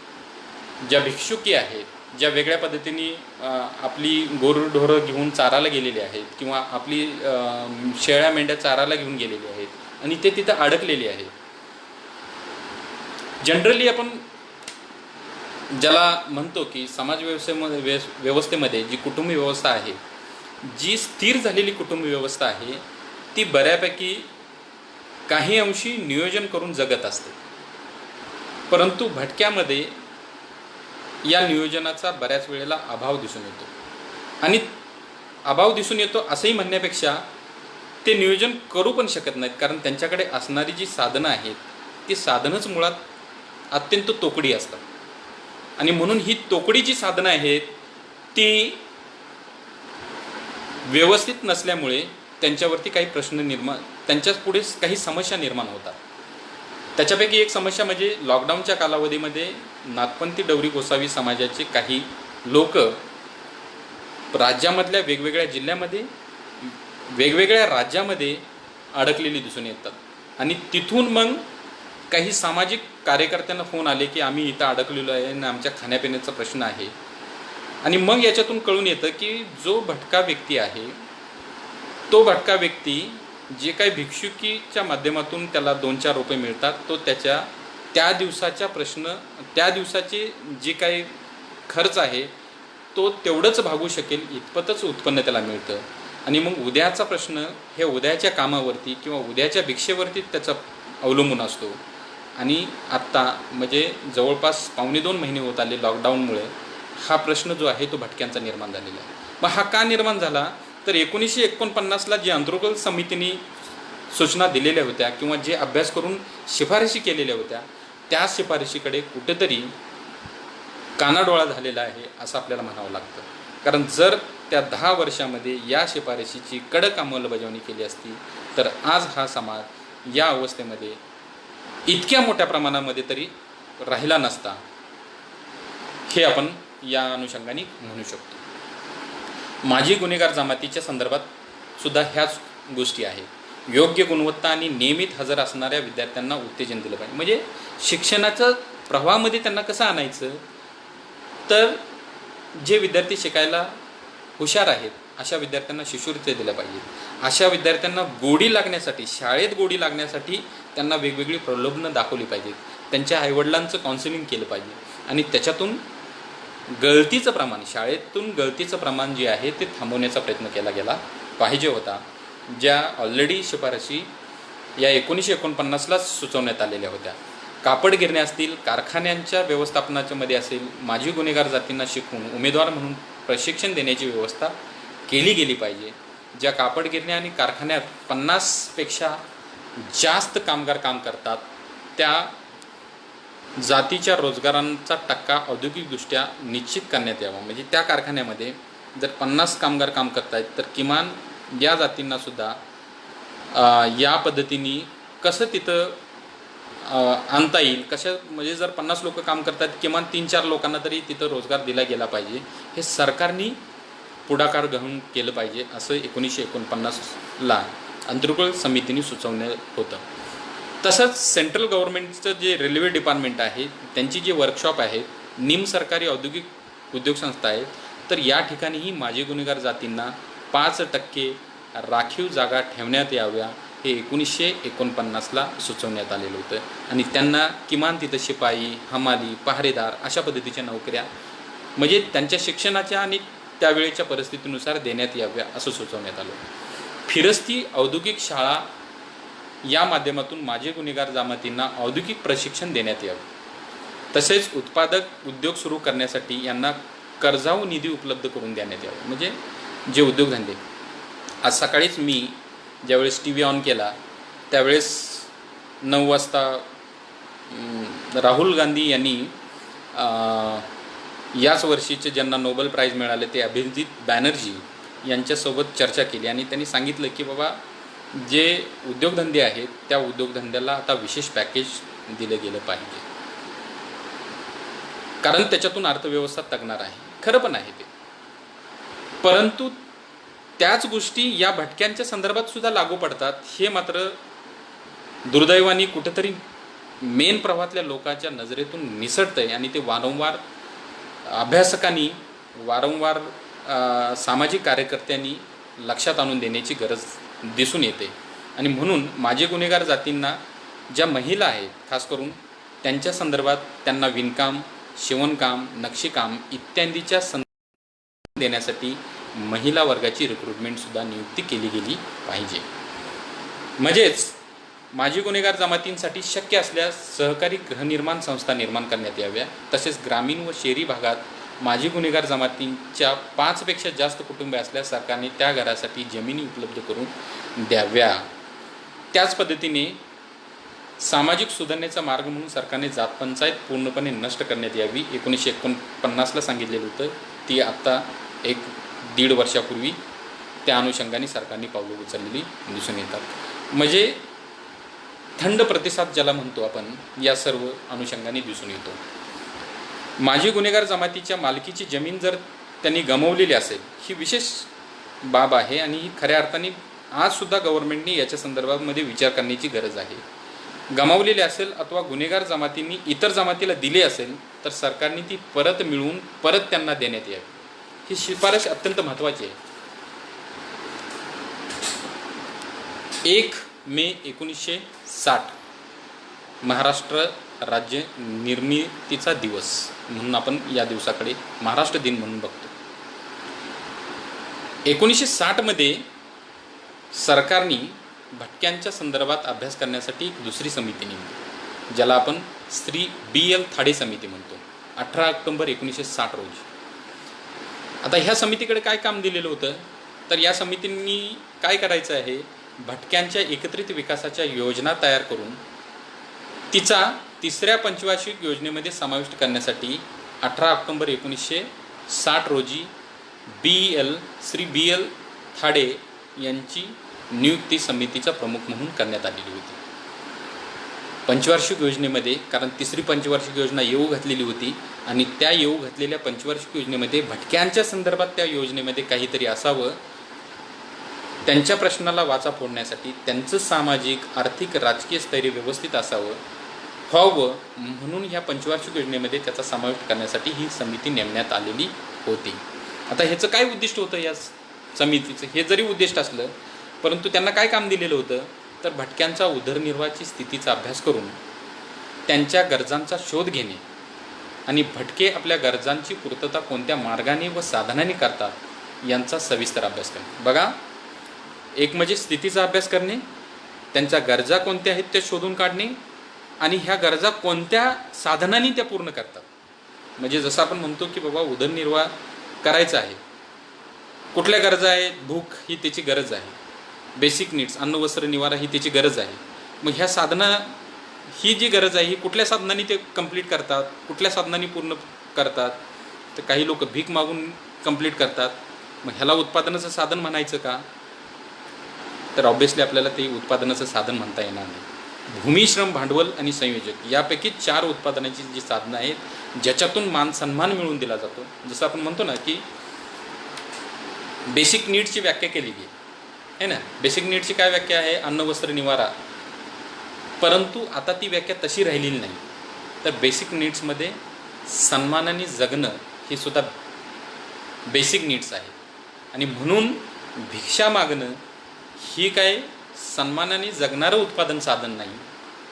ज्या भिक्षुकी आहेत, ज्या वेगळ्या पद्धतीने आपली गोरढोरं घेऊन चारायला गेलेली आहेत किंवा आपली शेळ्या मेंढ्या चारायला घेऊन गेलेली आहेत आणि ते तिथं अडकलेले आहेत. जनरली आपण ज्याला म्हणतो की समाज व्यवस्थेमध्ये जी कुटुंब व्यवस्था आहे, जी स्थिर झालेली कुटुंब व्यवस्था आहे, ती बऱ्यापैकी काही अंशी नियोजन करून जगत असते. परंतु भटक्यामध्ये या नियोजनाचा बऱ्याच वेळेला अभाव दिसून येतो. आणि अभाव दिसून येतो असंही म्हणण्यापेक्षा ते नियोजन करू पण शकत नाहीत, कारण त्यांच्याकडे असणारी जी साधनं आहेत ती साधनंच मुळात अत्यंत तोकडी असतात. आणि म्हणून ही तोकडी जी साधनं आहेत ती व्यवस्थित नसल्यामुळे त्यांच्यावरती काही प्रश्न त्यांच्या पुढे काही समस्या निर्माण होतात. त्याच्यापैकी एक समस्या म्हणजे लॉकडाऊनच्या कालावधीमध्ये नाथपंथी डवरी गोसावी समाजाचे काही लोक राज्यामधल्या वेगवेगळ्या जिल्ह्यामध्ये, वेगवेगळ्या राज्यामध्ये अडकलेली दिसून येतात. आणि तिथून मग काही सामाजिक कार्यकर्त्यांना फोन आले की आम्ही इथं अडकलेलो आहे आणि आमच्या खाण्यापिण्याचा प्रश्न आहे. आणि मग याच्यातून कळून येतं की जो भटका व्यक्ती आहे तो भटका व्यक्ती जे काही भिक्षुकीच्या माध्यमातून त्याला 2-4 रुपये मिळतात तो त्या दिवसाचे जे काही खर्च आहे तो तेवढंच भागू शकेल इतपतच उत्पन्न त्याला मिळतं. आणि मग उद्याचा प्रश्न हे उद्याच्या कामावरती किंवा उद्याच्या भिक्षेवरती त्याचा अवलंबून असतो. आणि आत्ता म्हणजे जवळपास 1.5-2 महिने होत आले लॉकडाऊनमुळे हा प्रश्न जो आहे तो भटक्यांचा निर्माण झालेला आहे. मग हा का निर्माण झाला तर 1949ला जी आंतरराष्ट्रीय समितीने सूचना दिलेल्या होत्या किंवा जे अभ्यास करून शिफारशी केलेल्या होत्या त्या शिफारशीकडे कुठेतरी कानाडोळा झालेला आहे असं आपल्याला म्हणावं लागतं. कारण जर त्या 10 वर्षामध्ये या शिफारशीची कडक अंमलबजावणी केली असती तर आज हा समाज या अवस्थेमध्ये इतक्या मोठ्या प्रमाणामध्ये तरी राहिला नसता, हे आपण या अनुषंगाने म्हणू शकतो. माजी गुन्हेगार जमातीच्या संदर्भात सुद्धा ह्याच गोष्टी आहेत. योग्य गुणवत्ता आणि नियमित हजर असणाऱ्या विद्यार्थ्यांना उत्तेजन दिलं पाहिजे. म्हणजे शिक्षणाच्या प्रवाहामध्ये त्यांना कसं आणायचं तर जे विद्यार्थी शिकायला हुशार आहेत अशा विद्यार्थ्यांना शिष्यवृत्त्या दिल्या पाहिजे. अशा विद्यार्थ्यांना गोडी लागण्यासाठी, शाळेत गोडी लागण्यासाठी त्यांना वेगवेगळी प्रलोभनं दाखवली पाहिजेत. त्यांच्या आईवडिलांचं काउन्सिलिंग केलं पाहिजे आणि त्याच्यातून शाळेतून गळतीचं प्रमाण जे आहे ते थांबवण्याचा प्रयत्न केला गेला पाहिजे होता. ज्या ऑलरेडी शिफारशी या 1949लाच सुचवण्यात आलेल्या होत्या. कापड गिरण्या असतील, कारखान्यांच्या व्यवस्थापनाच्या मध्ये असेल, माजी गुन्हेगार जातींना शिकवून उमेदवार म्हणून प्रशिक्षण देण्याची व्यवस्था केली गेली पाहिजे. ज्या कापड गिरण्या आणि कारखान्यात 50पेक्षा जास्त कामगार काम करतात त्या जातीच्या रोजगारांचा टक्का औद्योगिकदृष्ट्या निश्चित करण्यात यावा. म्हणजे त्या कारखान्यामध्ये जर 50 कामगार काम करत आहेत तर किमान या जातींनासुद्धा या पद्धतीने कसं तिथं आणता येईल, म्हणजे जर 50 लोक काम करतात किमान 3-4 लोकांना तरी तिथं रोजगार दिला गेला पाहिजे. हे सरकारने पुढाकार घेऊन केलं पाहिजे असं 1949ला आंतरराष्ट्रीय समितीने सुचवलं होतं. तसंच सेंट्रल गव्हर्नमेंटचं जे रेल्वे डिपार्टमेंट आहे त्यांची जी वर्कशॉप आहेत निमसरकारी औद्योगिक उद्योग संस्था आहेत, तर या ठिकाणीही माजी गुन्हेगार जातींना 5% राखीव जागा ठेवण्यात याव्या हे 1949ला सुचवण्यात आलेलं होतं. आणि त्यांना किमान तिथं शिपाई, हमाली, पहारेदार अशा पद्धतीच्या नोकऱ्या म्हणजे त्यांच्या शिक्षणाच्या आणि त्यावेळेच्या परिस्थितीनुसार देण्यात याव्या असं सुचवण्यात आलं. फिरस्ती औद्योगिक शाळा या माध्यमातून माजी गुन्हेगार जमातींना औद्योगिक प्रशिक्षण देण्यात यावे. तसेच उत्पादक उद्योग सुरू करण्यासाठी यांना कर्जाऊ निधी उपलब्ध करून देण्यात यावे. म्हणजे जे उद्योगधंदे, आज सकाळीच मी ज्यावेळेस TV ऑन केला त्यावेळेस 9 वाजता राहुल गांधी यांनी याच वर्षीचे ज्यांना नोबेल प्राईज मिळाले ते अभिजित बॅनर्जी यांच्यासोबत चर्चा केली आणि त्यांनी सांगितलं की बाबा जे उद्योगधंदे आहेत त्या उद्योगधंद्याला आता विशेष पॅकेज दिलं गेलं पाहिजे, कारण त्याच्यातून अर्थव्यवस्था तगणार आहे. खरं पण आहे ते, परंतु त्याच गोष्टी या भटक्यांच्या संदर्भात सुद्धा लागू पडतात हे मात्र दुर्दैवाने कुठेतरी मेन प्रवाहातल्या लोकांच्या नजरेतून निसटतंय. आणि ते वारंवार अभ्यासकांनी, वारंवार सामाजिक कार्यकर्त्यांनी लक्षात आणून देण्याची गरज दिसून येते. आणि म्हणून माजी गुन्हेगार जातींना ज्या महिला आहेत खास करून त्यांच्या संदर्भात त्यांना विणकाम, शिवणकाम, नक्षीकाम इत्यादीच्या देण्यासाठी महिला वर्गाची रिक्रुटमेंटसुद्धा नियुक्ती केली गेली पाहिजे. म्हणजेच माजी गुन्हेगार जमातींसाठी शक्य असल्यास सहकारी गृहनिर्माण संस्था निर्माण करण्यात याव्या. तसेच ग्रामीण व शहरी भागात माजी गुन्हेगार जमातींच्या 5 पेक्षा जास्त कुटुंबे असल्यास सरकारने त्या घरासाठी जमिनी उपलब्ध करून द्याव्या. त्याच पद्धतीने सामाजिक सुधारणेचा मार्ग म्हणून सरकारने जात पंचायत पूर्णपणे नष्ट करण्यात यावी. 1949ला सांगितलेलं होतं, ती आत्ता 1-1.5 वर्षापूर्वी त्या अनुषंगाने सरकारने पावलं उचललेली दिसून येतात. म्हणजे थंड प्रतिसाद ज्याला म्हणतो आपण, या सर्व अनुषंगाने दिसून येतो. माजी गुन्हेगार जमातीच्या मालकीची जमीन जर त्यांनी गमावलेली असेल ही विशेष बाब आहे आणि ही खऱ्या अर्थाने आजसुद्धा गव्हर्नमेंटने याच्या संदर्भामध्ये विचार करण्याची गरज आहे. गमावलेली असेल अथवा गुन्हेगार जमातींनी इतर जमातीला दिले असेल तर सरकारने ती परत मिळवून परत त्यांना देण्यात यावी. ही शिफारस अत्यंत महत्त्वाची आहे. 1 मे 1960 महाराष्ट्र राज्य निर्मितीचा दिवस म्हणून आपण या दिवसाकडे महाराष्ट्र दिन म्हणून बघतो. 1960मध्ये सरकारने भटक्यांच्या संदर्भात अभ्यास करण्यासाठी एक दुसरी समिती नेमली, ज्याला आपण श्री BL थाडे समिती म्हणतो. 18 ऑक्टोबर 1960 रोजी. आता ह्या समितीकडे काय काम दिलेलं होतं, तर या समितींनी काय करायचं आहे, भटक्यांच्या एकत्रित विकासाच्या योजना तयार करून तिचा 3ऱ्या पंचवार्षिक योजनेमध्ये समाविष्ट करण्यासाठी 18 ऑक्टोबर 1960 रोजी श्री BL थाडे यांची नियुक्ती समितीचा प्रमुख म्हणून करण्यात आलेली होती. पंचवार्षिक योजनेमध्ये, कारण 3री पंचवार्षिक योजना येऊ घातलेली होती आणि त्या येऊ घातलेल्या पंचवार्षिक योजनेमध्ये भटक्यांच्या संदर्भात त्या योजनेमध्ये काहीतरी असावं, त्यांच्या प्रश्नाला वाचा फोडण्यासाठी त्यांचं सामाजिक, आर्थिक, राजकीय स्थैर्य व्यवस्थित व्हावं म्हणून ह्या पंचवार्षिक योजनेमध्ये त्याचा समावेश करण्यासाठी ही समिती नेमण्यात आलेली होती. आता ह्याचं काय उद्दिष्ट होतं या समितीचं, हे जरी उद्दिष्ट असलं परंतु त्यांना काय काम दिलेलं होतं, तर भटक्यांचा उदरनिर्वाहाची स्थितीचा अभ्यास करून त्यांच्या गरजांचा शोध घेणे आणि भटके आपल्या गरजांची पूर्तता कोणत्या मार्गाने व साधनाने करतात यांचा सविस्तर अभ्यास करणे. बघा, एक म्हणजे स्थितीचा अभ्यास करणे, त्यांच्या गरजा कोणत्या आहेत त्या शोधून काढणे आणि ह्या गरजा कोणत्या साधनांनी त्या पूर्ण करतात. म्हणजे जसं आपण म्हणतो की बाबा उदरनिर्वाह करायचा आहे, कुठल्या गरजा आहेत, भूक ही त्याची गरज आहे, बेसिक नीड्स अन्न वस्त्र निवारा ही त्याची गरज आहे. मग ह्या साधना ही जी गरज आहे ही कुठल्या साधनांनी ते कंप्लीट करतात, कुठल्या साधनांनी पूर्ण करतात, तर काही लोक भीक मागून कंप्लीट करतात. मग ह्याला उत्पादनाचं साधन म्हणायचं का, तर ऑब्व्हियसली आपल्याला ते उत्पादनाचं साधन म्हणता येणार नाही. भूमी, श्रम, भांडवल आणि संयोजक यापैकी 4 उत्पादनाची जी साधनं आहेत ज्याच्यातून मान सन्मान मिळवून दिला जातो. जसं आपण म्हणतो ना की बेसिक नीड्सची व्याख्या केली गेली आहे ना. बेसिक नीड्सची काय व्याख्या आहे, अन्न वस्त्र निवारा. परंतु आता ती व्याख्या तशी राहिलेली नाही. तर बेसिक नीड्समध्ये सन्मानाने जगणं हे सुद्धा बेसिक नीड्स आहे. आणि म्हणून भिक्षा मागणं ही काय सन्मानाने जगणारं उत्पादन साधन नाही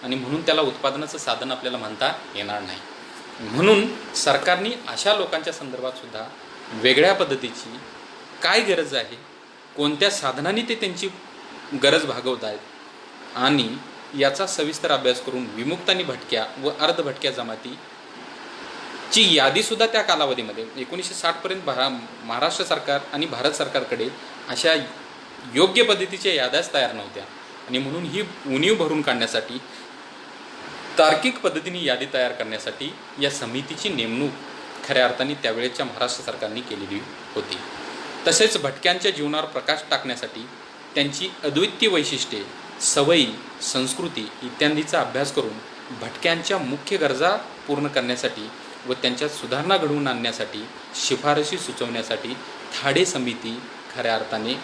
आणि म्हणून त्याला उत्पादनाचं साधन आपल्याला म्हणता येणार नाही. म्हणून सरकारने अशा लोकांच्या संदर्भात सुद्धा वेगळ्या पद्धतीची काय गरज आहे, कोणत्या साधनांनी ते त्यांची गरज भागवत आहेत आणि याचा सविस्तर अभ्यास करून विमुक्त आणि भटक्या व अर्धभटक्या जमातीची यादीसुद्धा त्या कालावधीमध्ये 1960पर्यंत महाराष्ट्र सरकार आणि भारत सरकारकडे अशा योग्य पद्धतीच्या याद्याच तयार नव्हत्या. आणि म्हणून ही उणीव भरून काढण्यासाठी तार्किक पद्धतीने यादी तयार करण्यासाठी या समितीची नेमणूक खऱ्या अर्थाने त्यावेळेच्या महाराष्ट्र सरकारने केलेली होती. तसेच भटक्यांच्या जीवनावर प्रकाश टाकण्यासाठी त्यांची अद्वितीय वैशिष्ट्ये, सवयी, संस्कृती इत्यादींचा अभ्यास करून भटक्यांच्या मुख्य गरजा पूर्ण करण्यासाठी व त्यांच्यात सुधारणा घडवून आणण्यासाठी शिफारशी सुचवण्यासाठी थाडे समिती खऱ्या अर्थाने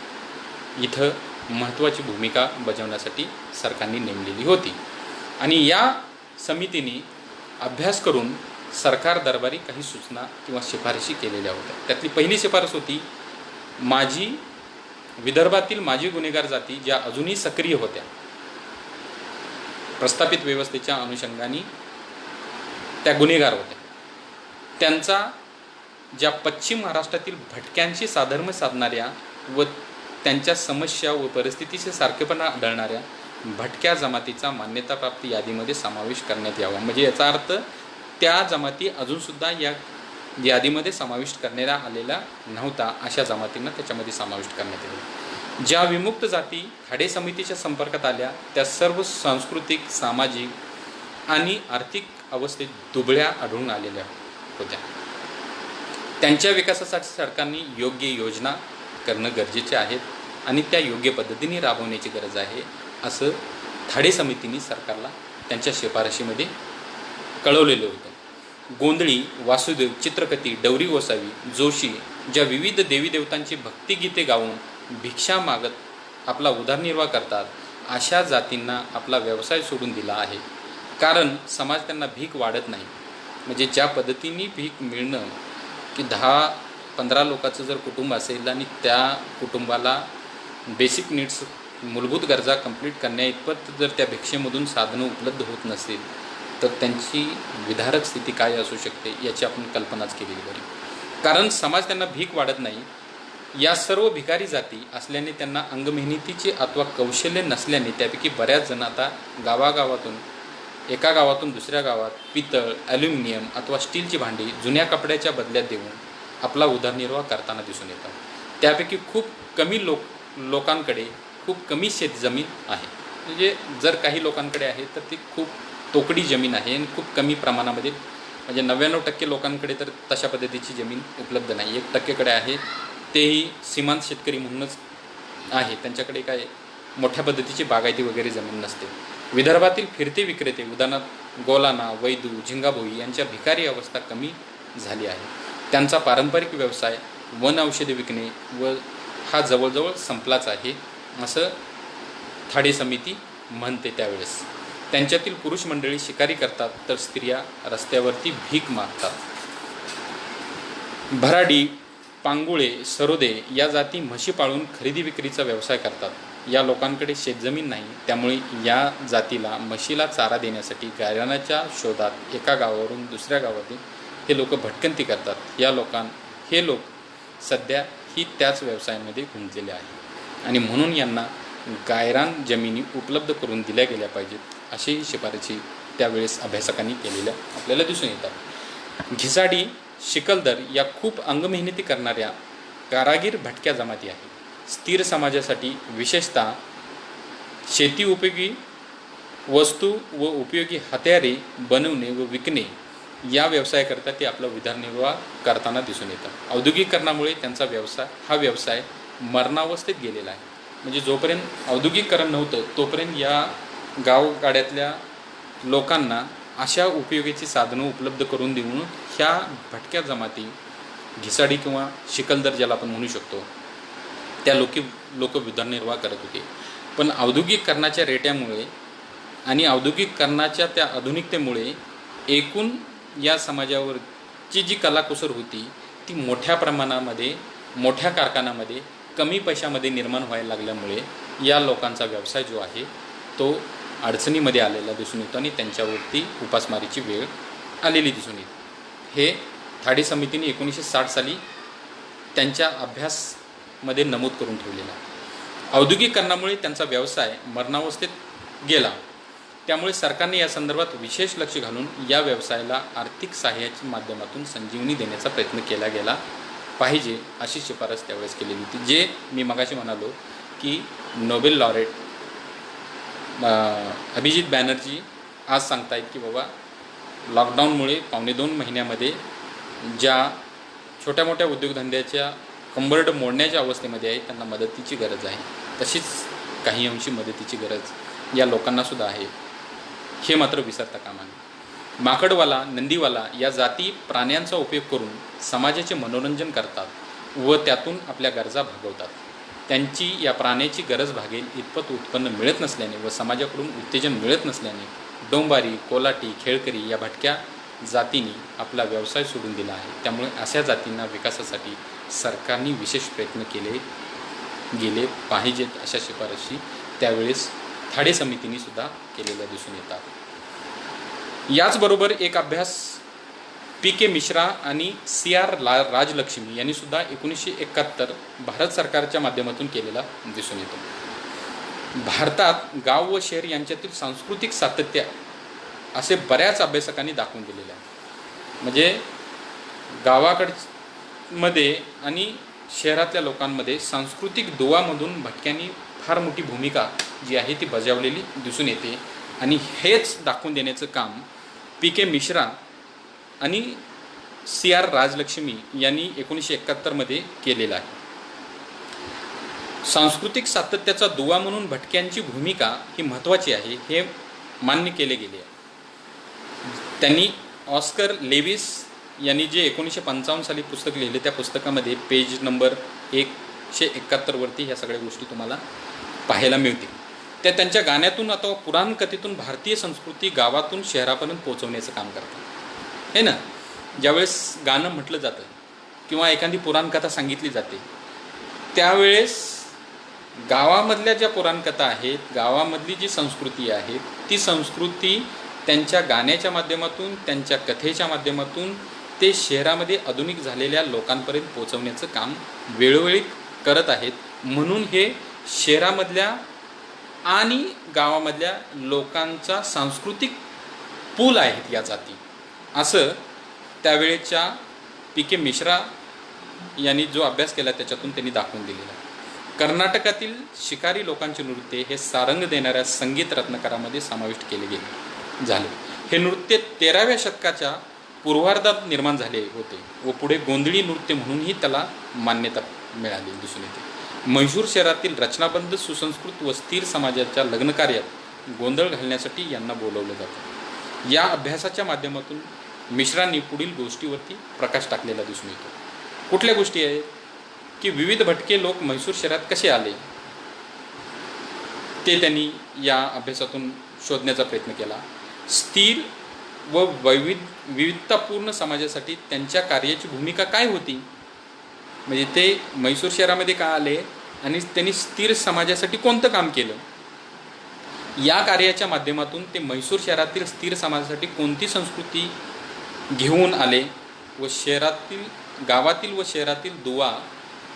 इथं महत्त्वाची भूमिका बजावण्यासाठी सरकारने नेमलेली होती. आणि या समितीने अभ्यास करून सरकार दरबारी काही सूचना किंवा शिफारशी केलेल्या होत्या. त्यातली पहिली शिफारस होती विदर्भातील माजी गुन्हेगार जाती ज्या अजूनही सक्रिय होत्या, प्रस्थापित व्यवस्थेच्या अनुषंगाने त्या गुन्हेगार होत्या, त्यांचा ज्या पश्चिम महाराष्ट्रातील भटक्यांशी साधर्म्य साधणाऱ्या व त्यांच्या समस्या व परिस्थितीचे सारखेपणा आढळणाऱ्या भटक्या जमातीचा मान्यताप्राप्त यादीमध्ये समावेश करण्यात यावा. म्हणजे याचा अर्थ त्या जमाती अजूनसुद्धा या यादीमध्ये समाविष्ट करण्यात आलेला नव्हता, अशा जमातींना त्याच्यामध्ये समाविष्ट करण्यात येईल. ज्या विमुक्त जाती थाडे समितीच्या संपर्कात आल्या त्या सर्व सांस्कृतिक, सामाजिक आणि आर्थिक अवस्थेत दुबळ्या आढळून आलेल्या होत्या. त्यांच्या विकासासाठी सरकारने योग्य योजना करणं गरजेचे आहेत आणि त्या योग्य पद्धतीने राबवण्याची गरज आहे, असं थाडे समितीने सरकारला त्यांच्या शिफारशीमध्ये कळवलेलं होतं. गोंधळी, वासुदेव, चित्रकथी, डवरी गोसावी, जोशी ज्या विविध देवी देवतांची भक्तिगीते गाऊन भिक्षा मागत आपला उदरनिर्वाह करतात, अशा जातींना आपला व्यवसाय सोडून दिला आहे. कारण समाज त्यांना भीक वाढत नाही. म्हणजे ज्या पद्धतीने भीक मिळणं की 10-15 लोकांचं जर कुटुंब असेल आणि त्या कुटुंबाला बेसिक नीड्स, मूलभूत गरजा कंप्लीट करण्याइतपत जर त्या भिक्षेमधून साधनं उपलब्ध होत नसेल तर त्यांची विदारक स्थिती काय असू शकते याची आपण कल्पनाच केलेली बरी. कारण समाज त्यांना भीक वाढत नाही. या सर्व भिकारी जाती असल्याने त्यांना अंगमेहनतीचे अथवा कौशल्य नसल्याने त्यापैकी बऱ्याच जण आता गावागावातून, एका गावातून दुसऱ्या गावात पितळ, ॲल्युमिनियम अथवा स्टीलची भांडी जुन्या कपड्याच्या बदल्यात देऊन आपला उदरनिर्वाह करताना दिसून येतात. त्यापैकी खूप कमी लोकांकडे खूप कमी शेतजमीन आहे. म्हणजे जर काही लोकांकडे आहे तर ती खूप तोकडी जमीन आहे आणि खूप कमी प्रमाणामध्ये, म्हणजे 99% लोकांकडे तर तशा पद्धतीची जमीन उपलब्ध नाही. 1%कडे आहे, तेही सीमांत शेतकरी म्हणूनच आहे, त्यांच्याकडे काय मोठ्या पद्धतीची बागायती वगैरे जमीन नसते. विदर्भातील फिरते विक्रेते उदाहरणार्थ गोलाना, वैदू, झिंगाभोई यांच्या भिकारी अवस्था कमी झाली आहे. त्यांचा पारंपरिक व्यवसाय वन औषधे विकणे व हा जवळजवळ संपलाच आहे, असं थाडे समिती म्हणते. त्यावेळेस त्यांच्यातील पुरुष मंडळी शिकारी करतात तर स्त्रिया रस्त्यावरती भीक मागतात. भराडी, पांगुळे, सरोदे या जाती म्हशी पाळून खरेदी विक्रीचा व्यवसाय करतात. या लोकांकडे शेतजमीन नाही, त्यामुळे या जातीला म्हशीला चारा देण्यासाठी गायरानाच्या शोधात एका गावावरून दुसऱ्या गावातील हे लोक भटकंती करतात. हे लोक सध्या ही त्याच व्यवसायामध्ये गुंतलेले आहेत आणि म्हणून यांना गायरान जमिनी उपलब्ध करून दिल्या गेल्या पाहिजेत, अशीही शिफारशी त्यावेळेस अभ्यासकांनी केलेल्या आपल्याला दिसून येतात. घिसाडी, शिकलदर या खूप अंगमेहनती करणाऱ्या कारागीर भटक्या जमाती आहेत. स्थिर समाजासाठी विशेषतः शेती उपयोगी वस्तू व उपयोगी हत्यारे बनवणे व विकणे या व्यवसायाकरता ते आपला उदरनिर्वाह करताना दिसून येतात. औद्योगिकरणामुळे त्यांचा व्यवसाय मरणावस्थेत गेलेला आहे. म्हणजे जोपर्यंत औद्योगिकरण नव्हतं तोपर्यंत या गावगाड्यातल्या लोकांना अशा उपयोगाची साधनं उपलब्ध करून देऊन ह्या भटक्या जमाती, घिसाडी किंवा शिकलदर ज्याला आपण म्हणू शकतो, त्या लोक उदरनिर्वाह करत होते. पण औद्योगिकरणाच्या रेट्यामुळे आणि औद्योगिकरणाच्या त्या आधुनिकतेमुळे एकूण या समाजावर ची जी कलाकुसर होती ती मोठ्या प्रमाणामध्ये मोठ्या कारखान्यामध्ये कमी पैशामध्ये निर्माण व्हायला लागल्यामुळे या लोकांचा व्यवसाय जो आहे तो अडचणीमध्ये आलेला दिसून येतो आणि त्यांच्यावरती उपासमारीची वेळ आलेली दिसून येते. हे थाडी समितीने 1960 साली त्यांच्या अभ्यासमध्ये नमूद करून ठेवलेला आहे. औद्योगिकरणामुळे त्यांचा व्यवसाय मरणावस्थेत गेला, त्यामुळे सरकारने या संदर्भात विशेष लक्ष घालून या व्यवसायाला आर्थिक सहाय्याच्या माध्यमातून संजीवनी देण्याचा प्रयत्न केला गेला पाहिजे अशी शिफारस त्यावेळेस केलेली होती. जे मी मगाशी म्हणालो की नोबेल लॉरेट अभिजित बॅनर्जी आज सांगतायत की बाबा लॉकडाऊनमुळे 2.5 महिन्यामध्ये ज्या छोट्या मोठ्या उद्योगधंद्याच्या कंबरड मोडण्याच्या अवस्थेमध्ये आहे त्यांना मदतीची गरज आहे. तशीच काही अंशी मदतीची गरज या लोकांनासुद्धा आहे, हे मात्र विसरता कामा नये. माकडवाला, नंदीवाला या जाती प्राण्यांचा उपयोग करून समाजाचे मनोरंजन करतात व त्यातून आपल्या गरजा भागवतात. त्यांची या प्राण्याची गरज भागेल इतपत उत्पन्न मिळत नसल्याने व समाजाकडून उत्तेजन मिळत नसल्याने डोंबारी, कोलाटी, खेळकरी या भटक्या जातींनी आपला व्यवसाय सोडून दिला आहे. त्यामुळे अशा जातींना विकासासाठी सरकारने विशेष प्रयत्न केले गेले पाहिजेत अशा शिफारशी त्यावेळेस थाडे समितीने सुद्धा केलेल्या दिसून येतात. याचबरोबर एक अभ्यास PK मिश्रा आणि CR राजलक्ष्मी यांनी सुद्धा 1971 भारत सरकारच्या माध्यमातून केलेला दिसून येतो. भारतात गाव व शहर यांच्यातील सांस्कृतिक सातत्य असे बऱ्याच अभ्यासकांनी दाखवून दिलेले आहे. म्हणजे गावाकडमध्ये आणि शहरातल्या लोकांमध्ये सांस्कृतिक दुवामधून भटक्यांनी फार मोठी भूमिका जी आहे ती बजावलेली दिसून येते आणि हेच दाखवून देण्याचं काम PK मिश्रा आणि CR राजलक्ष्मी यांनी 1971 केलेलं आहे. सांस्कृतिक सातत्याचा दुवा म्हणून भटक्यांची भूमिका ही महत्त्वाची आहे हे मान्य केले गेले आहे. त्यांनी ऑस्कर लेविस यांनी जे 1955 साली पुस्तक लिहिले त्या पुस्तकामध्ये पेज नंबर 171 वरती ह्या सगळ्या गोष्टी तुम्हाला पाहायला मिळतील. त्या त्यांच्या गाण्यातून अथवा पुराणकथेतून भारतीय संस्कृती गावातून शहरापर्यंत पोहोचवण्याचं काम करतात हे ना. ज्यावेळेस गाणं म्हटलं जातं किंवा एखादी पुराणकथा सांगितली जाते त्यावेळेस गावामधल्या ज्या पुराणकथा आहेत, गावामधली जी संस्कृती आहे ती संस्कृती त्यांच्या गाण्याच्या माध्यमातून, त्यांच्या कथेच्या माध्यमातून ते शहरामध्ये आधुनिक झालेल्या लोकांपर्यंत पोहोचवण्याचं काम वेळोवेळी करत आहेत. म्हणून हे शहरामधल्या आणि गावामधल्या लोकांचा सांस्कृतिक पूल आहेत या जाती, असं त्यावेळेच्या PK मिश्रा यांनी जो अभ्यास केला त्याच्यातून त्यांनी दाखवून दिलेला आहे. कर्नाटकातील शिकारी लोकांचे नृत्य हे सारंग देणाऱ्या संगीत रत्नकारामध्ये समाविष्ट केले गेले झाले. हे नृत्य 13व्या शतकाच्या पूर्वार्धात निर्माण झाले होते व पुढे गोंधळी नृत्य म्हणूनही त्याला मान्यता मिळाली दिसून येते. म्हैसूर शहरातील रचनाबद्ध सुसंस्कृत व स्थिर समाजाच्या लग्नकार्यात गोंधळ घालण्यासाठी यांना बोलवलं जातं. या अभ्यासाच्या माध्यमातून मिश्रांनी पुढील गोष्टीवरती प्रकाश टाकलेला दिसून येतो. कुठल्या गोष्टी आहेत की विविध भटके लोक म्हैसूर शहरात कसे आले ते त्यांनी या अभ्यासातून शोधण्याचा प्रयत्न केला. स्थिर व विविधतापूर्ण समाजासाठी त्यांच्या कार्याची भूमिका काय होती, म्हणजे ते म्हैसूर शहरामध्ये का आले आणि त्यांनी स्थिर समाजासाठी कोणतं काम केलं, या कार्याच्या माध्यमातून ते म्हैसूर शहरातील स्थिर समाजासाठी कोणती संस्कृती घेऊन आले व शहरातील गावातील व शहरातील दुवा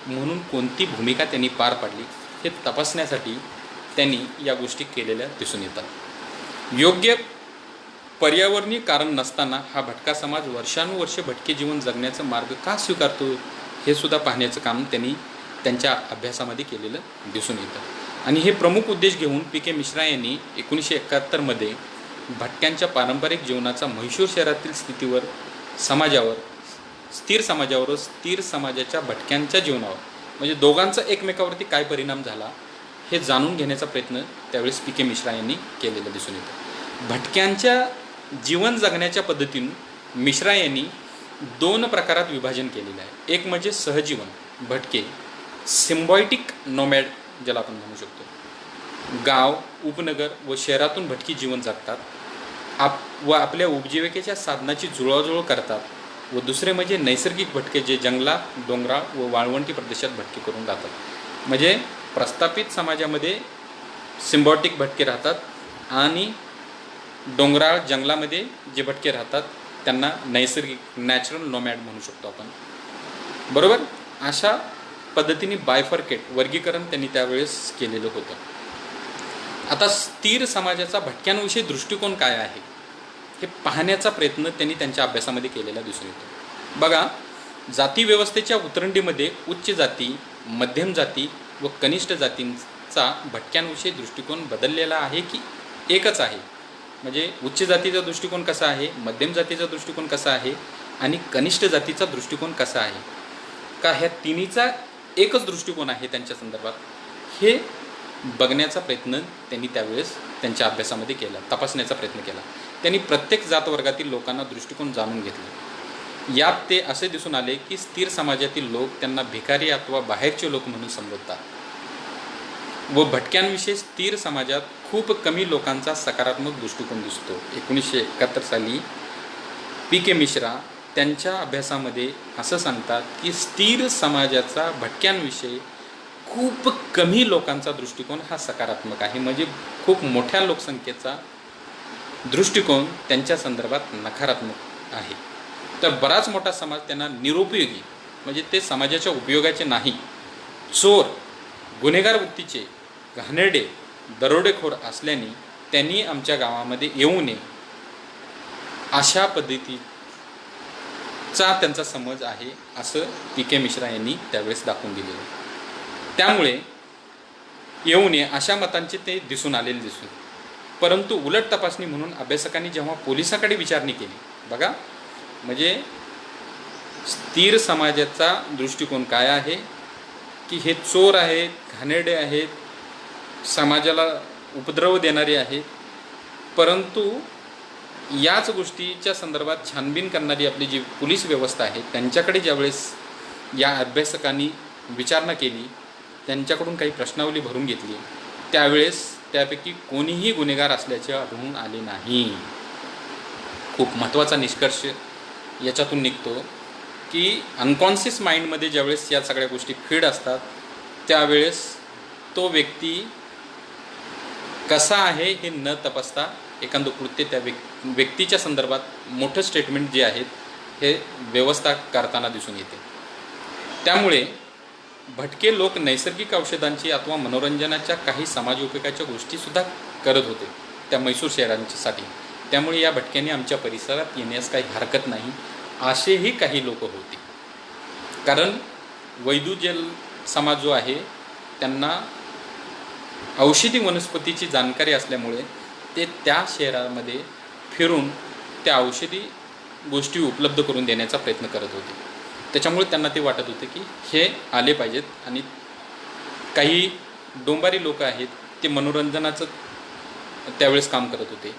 म्हणून कोणती भूमिका त्यांनी पार पाडली हे तपासण्यासाठी त्यांनी या गोष्टी केलेल्या दिसून येतात. योग्य पर्यावरणीय कारण नसताना हा भटका समाज वर्षानुवर्षे भटके जीवन जगण्याचा मार्ग का स्वीकारतो हे सुद्धा पाहण्याचं काम त्यांनी त्यांच्या अभ्यासामध्ये केलेलं दिसून येतं. आणि हे प्रमुख उद्देश घेऊन PK मिश्रा यांनी 1971 भटक्यांच्या पारंपरिक जीवनाचा म्हैसूर शहरातील स्थितीवर, समाजावर, स्थिर समाजावर, स्थिर समाजाच्या भटक्यांच्या जीवनावर म्हणजे दोघांचा एकमेकावरती काय परिणाम झाला हे जाणून घेण्याचा प्रयत्न त्यावेळेस PK मिश्रा यांनी केलेला दिसून येतो. भटक्यांच्या जीवन जगण्याच्या पद्धतीतून मिश्रा यांनी 2 प्रकारात विभाजन केलेलं आहे. एक म्हणजे सहजीवन भटके, सिम्बायोटिक नोमॅड ज्याला आपण म्हणू शकतो. गाव, उपनगर व शहरातून भटकी जीवन जगतात व आपल्या उपजीविकेच्या साधनाची जुळवाजुळव करतात व दुसरे म्हणजे नैसर्गिक भटके, जे जंगलात, डोंगराळ व वाळवंटी प्रदेशात भटके करून राहतात. म्हणजे प्रस्थापित समाजामध्ये सिम्बॉटिक भटके राहतात आणि डोंगराळ जंगलामध्ये जे भटके राहतात त्यांना नैसर्गिक नॅचरल नोमॅड म्हणू शकतो आपण. बरोबर. अशा पद्धतीने बायफर्केट वर्गीकरण त्यांनी त्यावेळेस केलेलं होतं. आता स्थिर समाजाचा भटक्यांविषयी दृष्टिकोन काय आहे हे पाहण्याचा प्रयत्न त्यांनी त्यांच्या अभ्यासामध्ये केलेला दिसून येतो. बघा, जाती व्यवस्थेच्या उतरंडीमध्ये उच्च जाती, मध्यम जाती व कनिष्ठ जातींचा भटक्यांविषयी दृष्टिकोन बदललेला आहे की एकच आहे? म्हणजे उच्च जातीचा दृष्टिकोन कसा आहे, मध्यम जातीचा दृष्टिकोन कसा आहे आणि कनिष्ठ जातीचा दृष्टिकोन कसा आहे, का ह्या तिन्हीचा एकच दृष्टिकोन आहे त्यांच्या संदर्भात, हे बघण्याचा प्रयत्न त्यांनी त्यावेळेस त्यांच्या अभ्यासामध्ये केला, तपासण्याचा प्रयत्न केला. त्यांनी प्रत्येक जातवर्गातील लोकांना दृष्टिकोन जाणून घेतले. यात ते असे दिसून आले की स्थिर समाजातील लोक त्यांना भिकारी अथवा बाहेरचे लोक म्हणून संबोधतात व भटक्यांविषयी स्थिर समाजात खूप कमी लोकांचा सकारात्मक दृष्टिकोन दिसतो. 1971 साली पी.के. मिश्रा त्यांच्या अभ्यासामध्ये असं सांगतात की स्थिर समाजाचा भटक्यांविषयी खूप कमी लोकांचा दृष्टिकोन हा सकारात्मक आहे. म्हणजे खूप मोठ्या लोकसंख्येचा दृष्टिकोन त्यांच्या संदर्भात नकारात्मक आहे. तर बराच मोठा समाज त्यांना निरुपयोगी, म्हणजे ते समाजाच्या उपयोगाचे नाही, चोर, गुन्हेगार वृत्तीचे, घाणेरडे, दरोडेखोर असल्याने त्यांनी आमच्या गावामध्ये येऊ नये अशा पद्धतीचा त्यांचा समज आहे, असं पी.के. मिश्रा यांनी त्यावेळेस दाखवून दिलेलं. त्यामुळे येऊ नये अशा मतांचे ते दिसून आलेले दिसून. परंतु उलट तपासणी म्हणून अभ्यासकांनी जेव्हा पोलिसाकडे विचारणी केली, बघा, म्हणजे स्थिर समाजाचा दृष्टिकोन काय आहे की हे चोर आहेत, घाणेरडे आहेत, समाजाला उपद्रव देणारे आहेत, परंतु याच गोष्टीच्या संदर्भात छानबीन करणारी आपली जी पोलीस व्यवस्था आहे त्यांच्याकडे ज्यावेळेस या अभ्यासकांनी विचारणा केली, त्यांच्याकडून काही प्रश्नावली भरून घेतली, त्यावेळेस त्यापैकी कोणीही गुन्हेगार असल्याचे आढळून आले नाही. खूप महत्त्वाचा निष्कर्ष याच्यातून निघतो की अनकॉन्शियस माइंडमध्ये ज्यावेळेस या सगळ्या गोष्टी फीड असतात त्यावेळेस तो व्यक्ती कसा आहे हे न तपासता एखादं कृत्य त्या व्यक्तीच्या संदर्भात मोठं स्टेटमेंट जे आहेत हे व्यवस्था करताना दिसून येते. त्यामुळे भटके लोक नैसर्गिक औषधांची अथवा मनोरंजनाच्या काही समाजोपयोगाच्या गोष्टीसुद्धा करत होते त्या म्हैसूर शहरांसाठी. त्यामुळे या भटक्यांनी आमच्या परिसरात येण्यास काही हरकत नाही असेही काही लोक होते. कारण वैदुजल समाज जो आहे त्यांना औषधी वनस्पतीची जाणकारी असल्यामुळे ते त्या शहरामध्ये फिरून त्या औषधी गोष्टी उपलब्ध करून देण्याचा प्रयत्न करत होते. त्याच्यामुळे त्यांना ते वाटत होते की हे आले पाहिजेत. आणि काही डोंबारी लोक आहेत ते मनोरंजनाचं त्यावेळेस काम करत होते.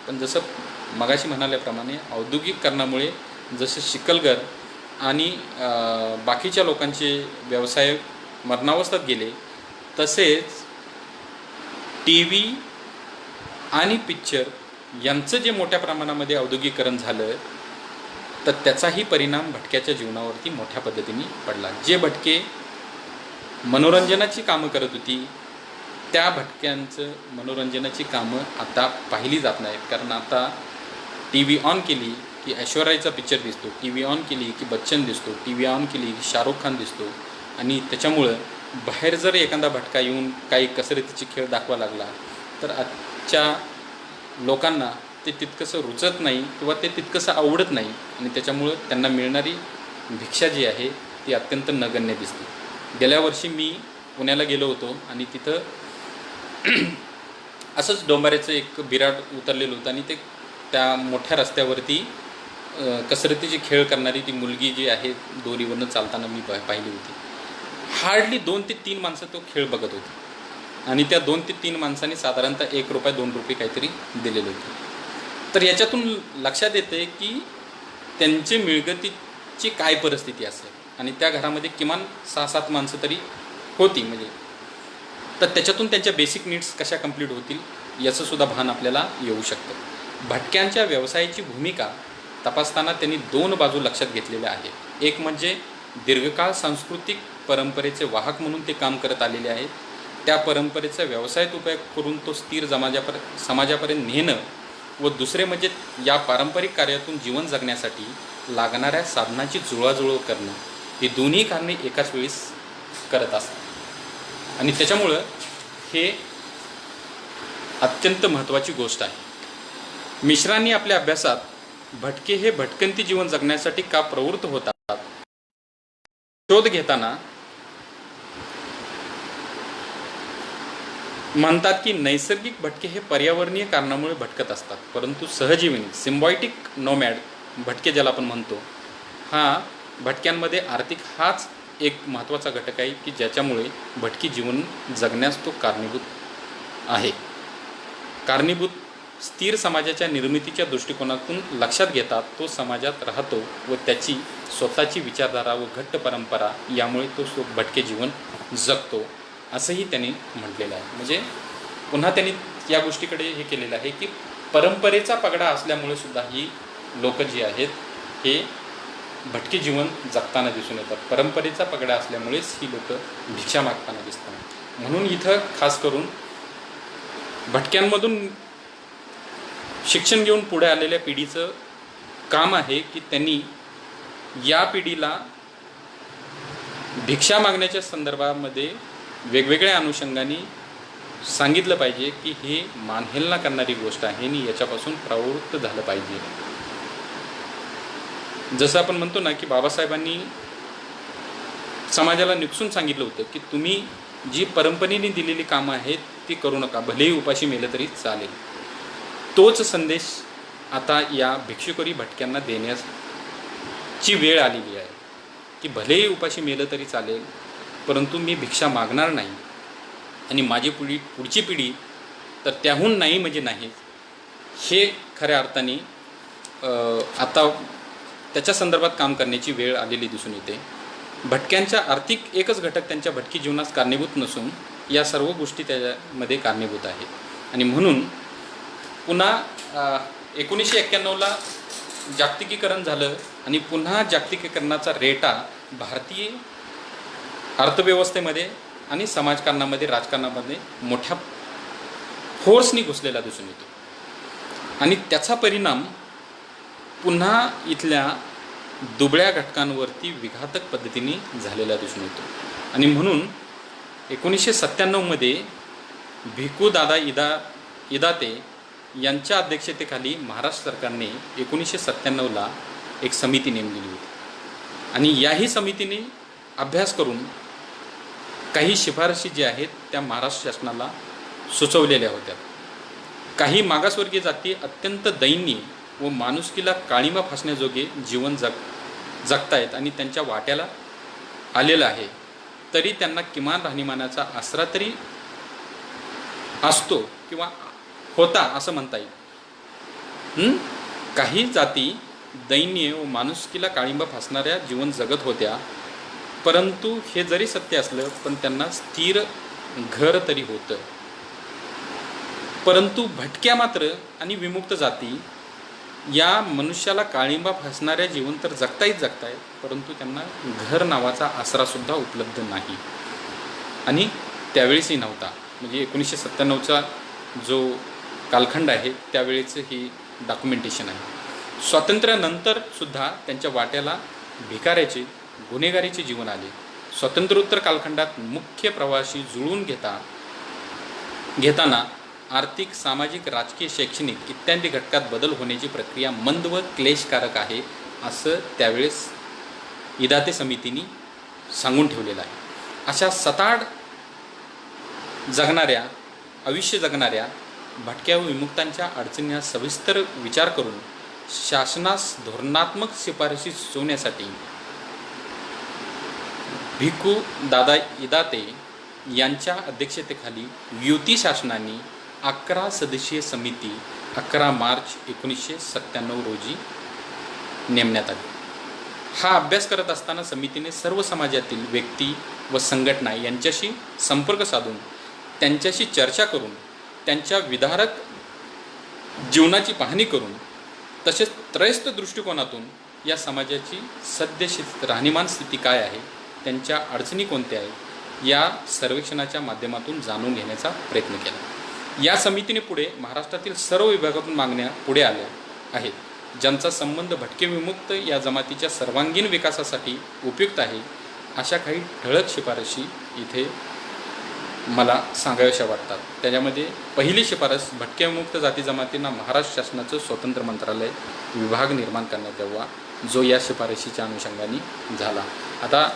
पण जसं मगाशी म्हणाल्याप्रमाणे औद्योगिकरणामुळे जसं चिखलगर आणि बाकीच्या लोकांचे व्यवसाय मरणावस्थेत गेले, तसेच टी व्ही आणि पिक्चर यांचं जे मोठ्या प्रमाणामध्ये औद्योगिकरण झालं तर त्याचाही परिणाम भटक्याच्या जीवनावरती मोठ्या पद्धतीने पडला. जे भटके मनोरंजनाची कामं करत होती त्या भटक्यांचं मनोरंजनाची कामं आता पाहिली जात नाहीत. कारण आता टी व्ही ऑन केली की ऐश्वर्याचा पिक्चर दिसतो, टी व्ही ऑन केली की बच्चन दिसतो, टी व्ही ऑन केली की शाहरुख खान दिसतो. आणि त्याच्यामुळं बाहेर जर एखादा भटका येऊन काही कसरतीचे खेळ दाखवा लागला तर आजच्या लोकांना ते तितकंसं रुचत नाही किंवा ते तितकंसं आवडत नाही. आणि त्याच्यामुळं त्यांना मिळणारी भिक्षा जी आहे ती अत्यंत नगण्य दिसते. गेल्या वर्षी मी पुण्याला गेलो होतो आणि तिथं असंच डोंबाऱ्याचं एक बिराड उतरलेलं होतं आणि ते त्या मोठ्या रस्त्यावरती कसरतीचे खेळ करणारी ती मुलगी जी आहे दोरीवरनं चालताना मी पाहिली होती. हार्डली 2 ते 3 माणसं तो खेळ बघत होती आणि त्या 2 ते 3 माणसांनी साधारणतः 1 रुपया 2 रुपये काहीतरी दिलेले होते. तर याच्यातून लक्षात येते की त्यांची मिळकतीची काय परिस्थिती असेल आणि त्या घरामध्ये किमान 6-7 माणसं तरी होती. म्हणजे तर त्याच्यातून त्यांच्या बेसिक नीड्स कशा कंप्लीट होतील याचंसुद्धा भान आपल्याला येऊ शकतं. भटक्यांच्या व्यवसायाची भूमिका तपासताना त्यांनी 2 बाजू लक्षात घेतलेल्या आहेत. एक म्हणजे दीर्घकाळ सांस्कृतिक परंपरेचे वाहक म्हणून ते काम करत आलेले आहेत. त्या परंपरेचा व्यवसायात उपयोग करून तो स्थिर समाजापर्यंत नेणं, व दुसरे म्हणजे या पारंपरिक कार्यातून जीवन जगण्यासाठी लागणाऱ्या साधनाची जुळवाजुळव करणं. ही दोन्ही कारणे एकाच वेळेस करत असतात आणि त्याच्यामुळं हे अत्यंत महत्त्वाची गोष्ट आहे. मिश्रांनी आपल्या अभ्यासात भटके हे भटकंती जीवन जगण्यासाठी का प्रवृत्त होतात शोध घेताना म्हणतात की नैसर्गिक भटके हे पर्यावरणीय कारणामुळे भटकत असतात, परंतु सहजीवनी सिम्बायोटिक नोमॅड भटके ज्याला आपण म्हणतो, हा भटक्यांमध्ये आर्थिक हाच एक महत्त्वाचा घटक आहे की ज्याच्यामुळे भटकी जीवन जगण्यास तो कारणीभूत आहे. कारणीभूत स्थिर समाजाच्या निर्मितीच्या दृष्टिकोनातून लक्षात घेतात तो समाजात राहतो व त्याची स्वतःची विचारधारा व घट्ट परंपरा यामुळे तो भटके जीवन जगतो, असंही त्यांनी म्हटलेलं आहे. म्हणजे पुन्हा त्यांनी या गोष्टीकडे हे केलेलं आहे की परंपरेचा पगडा असल्यामुळे सुद्धा ही लोक जी आहेत हे भटके जीवन जगताना दिसून येतात. परंपरेचा पगडा असल्यामुळेच ही लोक भिक्षा मागताना दिसतात. म्हणून इथं खास करून भटक्यांमधून शिक्षण घेऊन पुढे आलेल्या पिढीचं काम आहे की त्यांनी या पिढीला भिक्षा मागण्याच्या संदर्भामध्ये वेगवेगळ्या अनुषंगाने सांगितलं पाहिजे की हे मानहेलना करणारी गोष्ट आहे आणि याच्यापासून प्रवृत्त झालं पाहिजे. जसं आपण म्हणतो ना की बाबासाहेबांनी समाजाला निपसून सांगितलं होतं की तुम्ही जी परंपरेने दिलेली कामं आहेत ती करू नका, भलेही उपाशी मेलं तरी चालेल. तोच संदेश आता या भिक्षुकरी भटक्यांना देण्याची वेळ आलेली आहे की भलेही उपाशी मेलं तरी चालेल, परंतु मी भिक्षा मागणार नाही आणि माझी पुढची पिढी तर त्याहून नाही म्हणजे नाही, हे खऱ्या अर्थाने आता त्याच्या संदर्भात काम करण्याची वेळ आलेली दिसून येते. भटक्यांच्या आर्थिक एकच घटक त्यांच्या भटकी जीवनास कारणीभूत नसून या सर्व गोष्टी त्याच्यामध्ये कारणीभूत आहेत. आणि म्हणून पुन्हा 1991ला जागतिकीकरण झालं आणि पुन्हा जागतिकीकरणाचा रेटा भारतीय अर्थव्यवस्थेमध्ये आणि समाजकारणामध्ये राजकारणामध्ये मोठ्या फोर्सनी घुसलेला दिसून येतो आणि त्याचा परिणाम पुन्हा इथल्या दुबळ्या घटकांवरती विघातक पद्धतीने झालेला दिसून येतो. आणि म्हणून 1997मध्ये भिकू दादा इदाते यांच्या अध्यक्षतेखाली महाराष्ट्र सरकारने 1997ला एक समिती नेमलेली होती आणि याही समितीने अभ्यास करून काही शिफारशी ज्या आहेत त्या महाराष्ट्र शासनाला सुचवलेल्या होत्या. काही मागासवर्गीय जाती अत्यंत दैन्य व माणुसकीला काळिमा फासण्याजोगे जीवन जगतायत आणि त्यांच्या वाट्याला आलेलं आहे, तरी त्यांना किमान राहणीमानाचा आसरा तरी असतो किंवा होता असं म्हणता येईल. काही जाती दैन्य व माणुसकीला काळिंबा फासणाऱ्या जीवन जगत होत्या, परंतु हे जरी सत्य असलं पण त्यांना स्थिर घर तरी होतं. परंतु भटक्या मात्र आणि विमुक्त जाती या मनुष्याला काळिंबा फासणाऱ्या जीवन तर जगतायत, परंतु त्यांना घर नावाचा आसरासुद्धा उपलब्ध नाही आणि त्यावेळेसही नव्हता. म्हणजे 1997चा जो कालखंड आहे त्यावेळेचं ही डॉक्युमेंटेशन आहे. स्वातंत्र्यानंतर सुद्धा त्यांच्या वाट्याला भिकाऱ्याचे गुन्हेगारीचे जीवन आले. स्वातंत्र्योत्तर कालखंडात मुख्य प्रवासी जुळवून घेताना आर्थिक, सामाजिक, राजकीय, शैक्षणिक इत्यादी घटकात बदल होण्याची प्रक्रिया मंद व क्लेशकारक आहे असं त्यावेळेस इदाते समितीने सांगून ठेवलेलं आहे. अशा सताड आयुष्य जगणाऱ्या भटक्या व विमुक्तांच्या अडचणींना सविस्तर विचार करून शासनास धोरणात्मक शिफारशी सुचवण्यासाठी भिकू दादा इदाते यांच्या अध्यक्षतेखाली युती शासनाने 11 सदस्यीय समिती 11 मार्च 1997 रोजी नेमण्यात आली. हा अभ्यास करत असताना समितीने सर्व समाजातील व्यक्ती व संघटना यांच्याशी संपर्क साधून त्यांच्याशी चर्चा करून त्यांच्या विदारक जीवनाची पाहणी करून तसेच त्रयस्थ दृष्टिकोनातून या समाजाची सद्यस्थिती, राहणीमान स्थिती काय आहे, त्यांच्या अडचणी कोणत्या आहेत, या सर्वेक्षणाच्या माध्यमातून जाणून घेण्याचा प्रयत्न केला. या समितीने पुढे महाराष्ट्रातील सर्व विभागातून मागण्या पुढे आल्या आहेत, ज्यांचा संबंध भटके विमुक्त या जमातीच्या सर्वांगीण विकासासाठी उपयुक्त आहे. अशा काही ठळक शिफारशी इथे मला सांगाव्याशा वाटतात. त्याच्यामध्ये पहिली शिफारस, भटके विमुक्त जाती जमातींना महाराष्ट्र शासनाचं स्वतंत्र मंत्रालय विभाग निर्माण करण्यात यावा, जो या शिफारशीच्या अनुषंगाने झाला. आता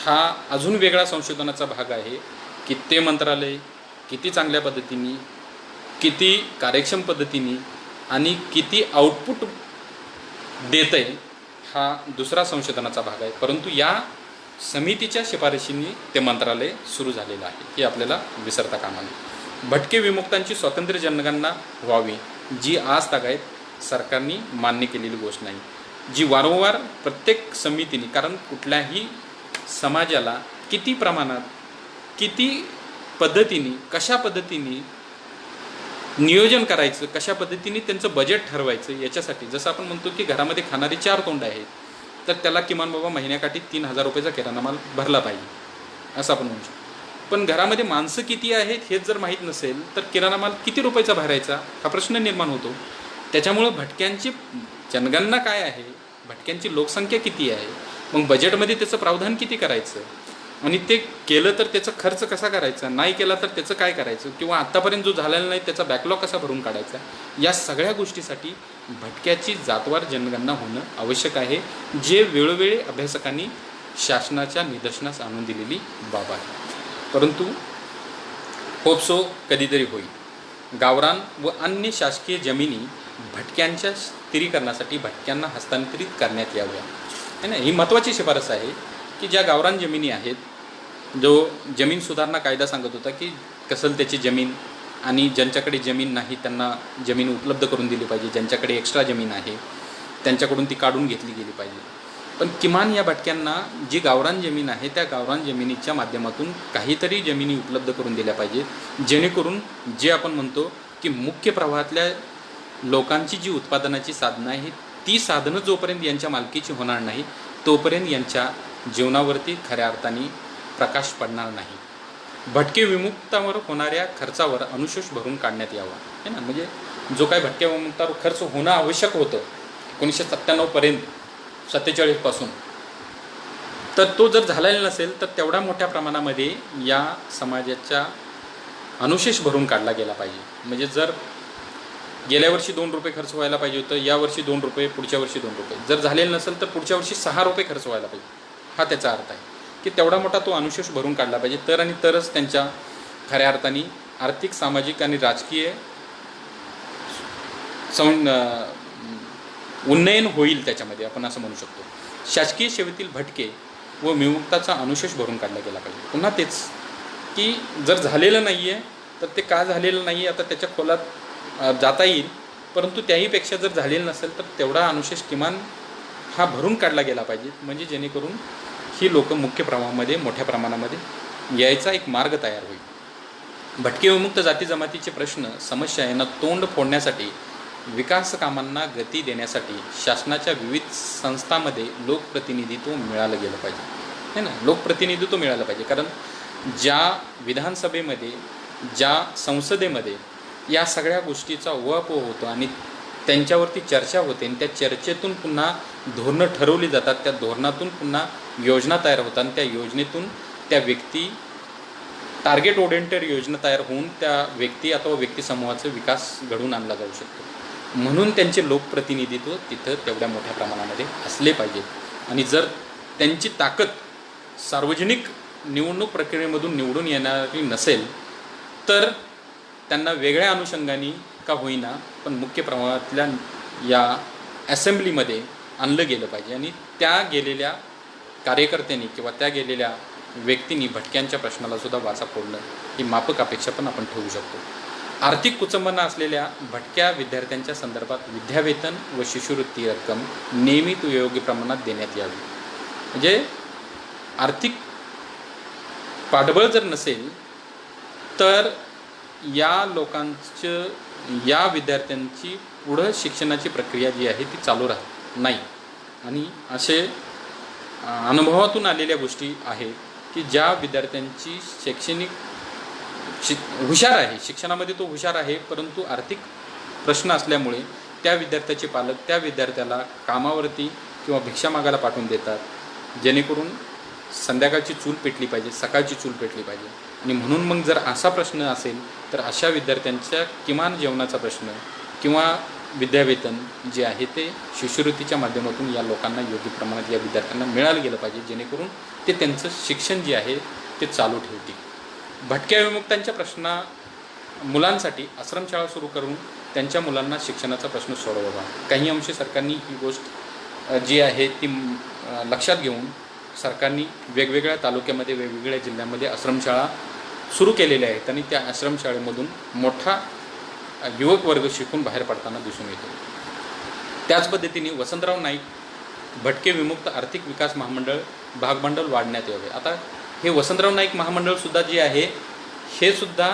हा अजून वेगळा संशोधनाचा भाग आहे की ते मंत्रालय किती चांगल्या पद्धतीने, किती कार्यक्षम पद्धतीने आणि किती आउटपुट देत आहे, हा दुसरा संशोधनाचा भाग आहे. परंतु या समितीच्या शिफारशींनी ते मंत्रालय सुरू झालेलं आहे, हे आपल्याला विसरता कामा नये. भटके विमुक्तांची स्वतंत्र जनगणना व्हावी, जी आज तागायत सरकारने मान्य केलेली गोष्ट नाही, जी वारंवार प्रत्येक समितीने, कारण कुठल्याही समाजाला किती प्रमाणात, किती पद्धतीने, कशा पद्धतीने नियोजन करायचं, कशा पद्धतीने त्यांचं बजेट ठरवायचं, याच्यासाठी जसं आपण म्हणतो की घरामध्ये खाणारी 4 तोंड आहेत, तर त्याला किमान बाबा महिन्याकाठी 3,000 रुपयाचा किराणा माल भरला पाहिजे, असं आपण म्हणू शकतो. पण घरामध्ये माणसं किती आहेत हेच जर माहीत नसेल तर किराणा माल किती रुपयाचा भरायचा हा प्रश्न निर्माण होतो. त्याच्यामुळं भटक्यांची जनगणना काय आहे, भटक्यांची लोकसंख्या किती आहे, मग बजेटमध्ये त्याचं प्रावधान किती करायचं, आणि ते केलं तर त्याचा खर्च कसा करायचा, नाही केला तर त्याचं काय करायचं, किंवा आत्तापर्यंत जो झालेला नाही त्याचा बॅकलॉग कसा भरून काढायचा, या सगळ्या गोष्टीसाठी भटक्याची जातवार जनगणना होणं आवश्यक आहे, जे वेळोवेळी अभ्यासकांनी शासनाच्या निदर्शनास आणून दिलेली बाब आहे. परंतु होपसो कधीतरी होईल. गावरान व अन्य शासकीय जमिनी भटक्यांच्या स्थिरीकरणासाठी भटक्यांना हस्तांतरित करण्यात याव्या, है ना. ही महत्त्वाची शिफारस आहे की ज्या गावरान जमिनी आहेत, जो जमीन सुधारणा कायदा सांगत होता की कसल त्याची जमीन, आणि ज्यांच्याकडे जमीन नाही त्यांना जमीन उपलब्ध करून दिली पाहिजे, ज्यांच्याकडे एक्स्ट्रा जमीन आहे त्यांच्याकडून ती काढून घेतली गेली पाहिजे. पण किमान या भटक्यांना जी गावरान जमीन आहे त्या गावरान जमिनीच्या माध्यमातून काहीतरी जमिनी उपलब्ध करून दिल्या पाहिजेत, जेणेकरून जे आपण म्हणतो की मुख्य प्रवाहातल्या लोकांची जी उत्पादनाची साधनं आहेत, ती साधनं जोपर्यंत यांच्या मालकीची होणार नाही तोपर्यंत यांच्या जीवनावरती खऱ्या अर्थाने प्रकाश पडणार नाही. भटके विमुक्तावर होणाऱ्या खर्चावर अनुशेष भरून काढण्यात यावा, है ना. म्हणजे जो काही भटके विमुक्तावर खर्च होणं आवश्यक होतं 1997 47पासून, तर तो जर झालेला नसेल तर तेवढ्या मोठ्या प्रमाणामध्ये या समाजाच्या अनुशेष भरून काढला गेला पाहिजे. म्हणजे जर गेल्या वर्षी 2 रुपये खर्च व्हायला पाहिजे होतं, या वर्षी 2 रुपये, पुढच्या वर्षी 2 रुपये, जर झालेलं नसेल तर पुढच्या वर्षी 6 रुपये खर्च व्हायला पाहिजे, हा त्याचा अर्थ आहे की तेवढा मोठा तो अनुशेष भरून काढला पाहिजे. तर आणि तरच त्यांच्या खऱ्या अर्थाने आर्थिक, सामाजिक आणि राजकीय उन्नयन होईल त्याच्यामध्ये, आपण असं म्हणू शकतो. शासकीय सेवेतील भटके व विमुक्ताचा अनुशेष भरून काढला गेला पाहिजे. पुन्हा तेच की जर झालेलं नाही आहे तर ते का झालेलं नाही आहे आता त्याच्या खोलात जाता येईल, परंतु त्याहीपेक्षा जर झालेलं नसेल तर तेवढा अनुशेष किमान हा भरून काढला गेला पाहिजे, म्हणजे जेणेकरून ही लोक मुख्य प्रवाहामध्ये मोठ्या प्रमाणामध्ये यायचा एक मार्ग तयार होईल. भटके विमुक्त जाती जमातीचे प्रश्न, समस्या यांना तोंड फोडण्यासाठी, विकास कामांना गती देण्यासाठी शासनाच्या विविध संस्थांमध्ये लोकप्रतिनिधित्व मिळालं गेलं पाहिजे, है ना. लोकप्रतिनिधित्व मिळालं पाहिजे, कारण ज्या विधानसभेमध्ये, ज्या संसदेमध्ये या सगळ्या गोष्टीचा उहापोह होतो आणि त्यांच्यावरती चर्चा होते, आणि त्या चर्चेतून पुन्हा धोरणं ठरवली जातात, त्या धोरणातून पुन्हा योजना तयार होतात, आणि त्या योजनेतून त्या व्यक्ती टार्गेट ओरिएंटेड योजना तयार होऊन त्या व्यक्ती अथवा व्यक्तिसमूहाचा विकास घडवून आणला जाऊ शकतो. म्हणून त्यांचे लोकप्रतिनिधित्व तिथं तेवढ्या मोठ्या प्रमाणामध्ये असले पाहिजे. आणि जर त्यांची ताकद सार्वजनिक निवडणूक प्रक्रियेमधून निवडून येणारी नसेल तर त्यांना वेगळ्या अनुषंगाने का होईना पण मुख्य प्रवाहातल्या या असेंब्लीमध्ये आणलं गेलं पाहिजे, आणि त्या गेलेल्या कार्यकर्त्यांनी किंवा त्या गेलेल्या व्यक्तींनी भटक्यांच्या प्रश्नाला सुद्धा वाचा फोडणं ही माफक अपेक्षा पण आपण ठेवू शकतो. आर्थिक कुचंबना असलेल्या भटक्या विद्यार्थ्यांच्या संदर्भात विद्यावेतन व शिष्यवृत्ती रक्कम नियमित व योग्य प्रमाणात देण्यात यावी. म्हणजे आर्थिक पाठबळ जर नसेल तर या लोकांचं, या विद्यार्थ्यांची पुढं शिक्षणाची प्रक्रिया जी आहे ती चालू राहत नाही. आणि असे अनुभवातून आलेल्या गोष्टी आहेत की ज्या विद्यार्थ्यांची हुशार आहे, शिक्षणामध्ये तो हुशार आहे, परंतु आर्थिक प्रश्न असल्यामुळे त्या विद्यार्थ्याचे पालक त्या विद्यार्थ्याला कामावरती किंवा भिक्षा मागायला पाठवून देतात, जेणेकरून संध्याकाळची चूल पेटली पाहिजे, सकाळची चूल पेटली पाहिजे. आणि म्हणून मग जर असा प्रश्न असेल तर अशा विद्यार्थ्यांच्या किमान जेवणाचा प्रश्न किंवा विद्यावेतन जे आहे ते शिष्यवृत्तीच्या माध्यमातून या लोकांना योग्य प्रमाणात या विद्यार्थ्यांना मिळालं गेलं पाहिजे, जेणेकरून ते त्यांचं शिक्षण जे आहे ते चालू ठेवतील. भटक्या विमुक्तांच्या मुलांसाठी आश्रमशाळा सुरू करून त्यांच्या मुलांना शिक्षणाचा प्रश्न सोडवावा. काही अंशी सरकारने ही गोष्ट जी आहे ती लक्षात घेऊन सरकारने वेगवेगळ्या तालुक्यामध्ये वेगवेगळ्या जिल्ह्यामध्ये आश्रमशाळा सुरू केलेल्या आहेत आणि त्या आश्रमशाळेमधून मोठा युवक वर्ग शिकून बाहेर पडताना दिसून येतो. त्याच पद्धतीने वसंतराव नाईक भटके विमुक्त आर्थिक विकास महामंडळ भागभांडवल वाढण्यात यावे. आता हे वसंतराव नाईक महामंडळसुद्धा जे आहे हे सुद्धा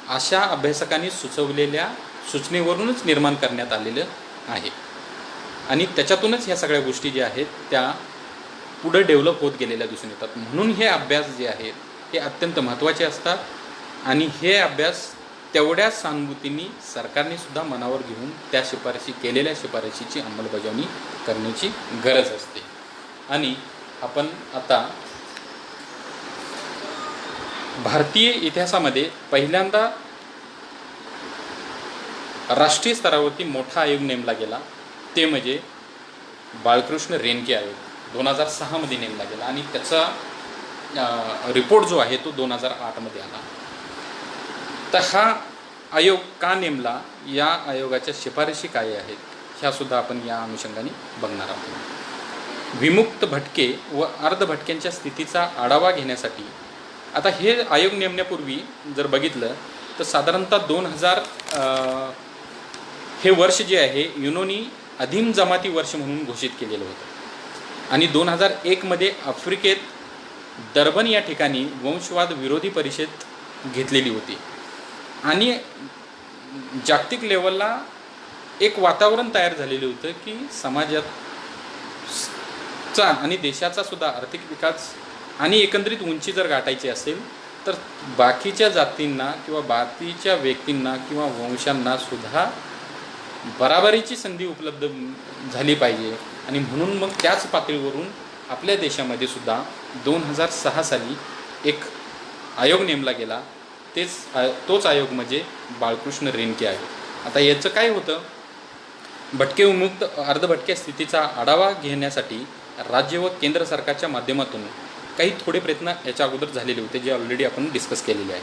अशा अभ्यासकांनी सुचवलेल्या सूचनेवरूनच निर्माण करण्यात आलेलं आहे आणि त्याच्यातूनच ह्या सगळ्या गोष्टी ज्या आहेत त्या पुढे डेव्हलप होत गेलेल्या दिसून येतात. म्हणून हे अभ्यास जे आहेत हे अत्यंत महत्त्वाचे असतात आणि हे अभ्यास तेवढ्याच सहानुभूतीने सरकारने सुद्धा मनावर घेऊन त्या केलेल्या शिफारशीची अंमलबजावणी करण्याची गरज असते. आणि आपण आता भारतीय इतिहासामध्ये पहिल्यांदा राष्ट्रीय स्तरावरती मोठा आयोग नेमला गेला, ते म्हणजे बाळकृष्ण रेणके आयोग 2006 नेमला गेला आणि त्याचा रिपोर्ट जो आहे तो 2008 आला. तर हा आयोग का नेमला, या आयोगाच्या शिफारशी काय आहेत ह्यासुद्धा आपण या अनुषंगाने बघणार आहोत. विमुक्त भटके व अर्धभटक्यांच्या स्थितीचा आढावा घेण्यासाठी आता हे आयोग नेमण्यापूर्वी जर बघितलं तर साधारणतः 2000 हे वर्ष जे आहे युनोनी अधीन जमाती वर्ष म्हणून घोषित केलेलं होतं आणि 2001 आफ्रिकेत डर्बन या ठिकाणी वंशवाद विरोधी परिषद घेतलेली होती आणि जागतिक लेवलला एक वातावरण तयार झालेलं होतं की समाजाचा आणि देशाचा सुद्धा आर्थिक विकास आणि एकंदरीत उंची जर गाठायची असेल तर बाकीच्या जातींना किंवा बाकीच्या व्यक्तींना किंवा वंशांना सुद्धा बराबरीची संधी उपलब्ध झाली पाहिजे. आणि म्हणून मग त्याच पातळीवरून आपल्या देशामध्ये सुद्धा 2006 साली एक आयोग नेमला गेला, तोच आयोग म्हणजे बाळकृष्ण रेणके आयोग. आता याचं काय होतं, भटके विमुक्त अर्धभटक्या स्थितीचा आढावा घेण्यासाठी राज्य व केंद्र सरकारच्या माध्यमातून काही थोडे प्रयत्न याच्या अगोदर झालेले होते, जे ऑलरेडी आपण डिस्कस केलेले आहे.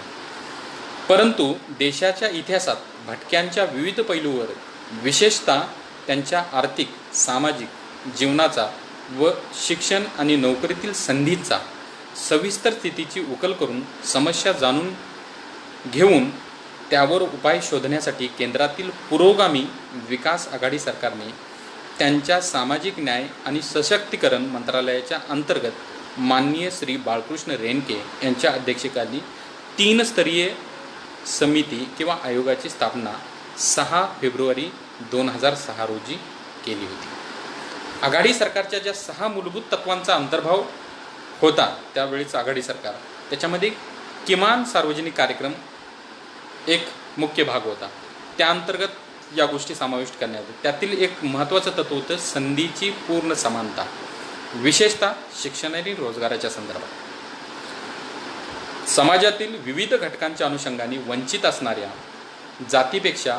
परंतु देशाच्या इतिहासात भटक्यांच्या विविध पैलूवर विशेषतः त्यांच्या आर्थिक सामाजिक जीवनाचा व शिक्षण आणि नोकरीतील संधीचा सविस्तर स्थितीची उकल करून समस्या जाणून घेऊन त्यावर उपाय शोधण्यासाठी केंद्रातील पुरोगामी विकास आघाडी सरकारने त्यांच्या सामाजिक न्याय आणि सशक्तीकरण मंत्रालयाच्या अंतर्गत माननीय श्री बाळकृष्ण रेणके यांच्या अध्यक्षतेखाली 3 स्तरीय समिती किंवा आयोगाची स्थापना 6 फेब्रुवारी 2006 रोजी केली होती. आघाडी सरकारच्या ज्या 6 मूलभूत तत्वांचा अंतर्भाव होता त्यावेळीच आघाडी सरकार, त्याच्यामध्ये किमान सार्वजनिक कार्यक्रम एक मुख्य भाग होता. त्या अंतर्गत या गोष्टी समाविष्ट करण्यात आल्या. त्यातील एक महत्त्वाचं तत्व होतं संधीची पूर्ण समानता, विशेषतः शिक्षण आणि रोजगाराच्या संदर्भात. समाजातील विविध घटकांच्या अनुषंगाने वंचित असणाऱ्या जातीपेक्षा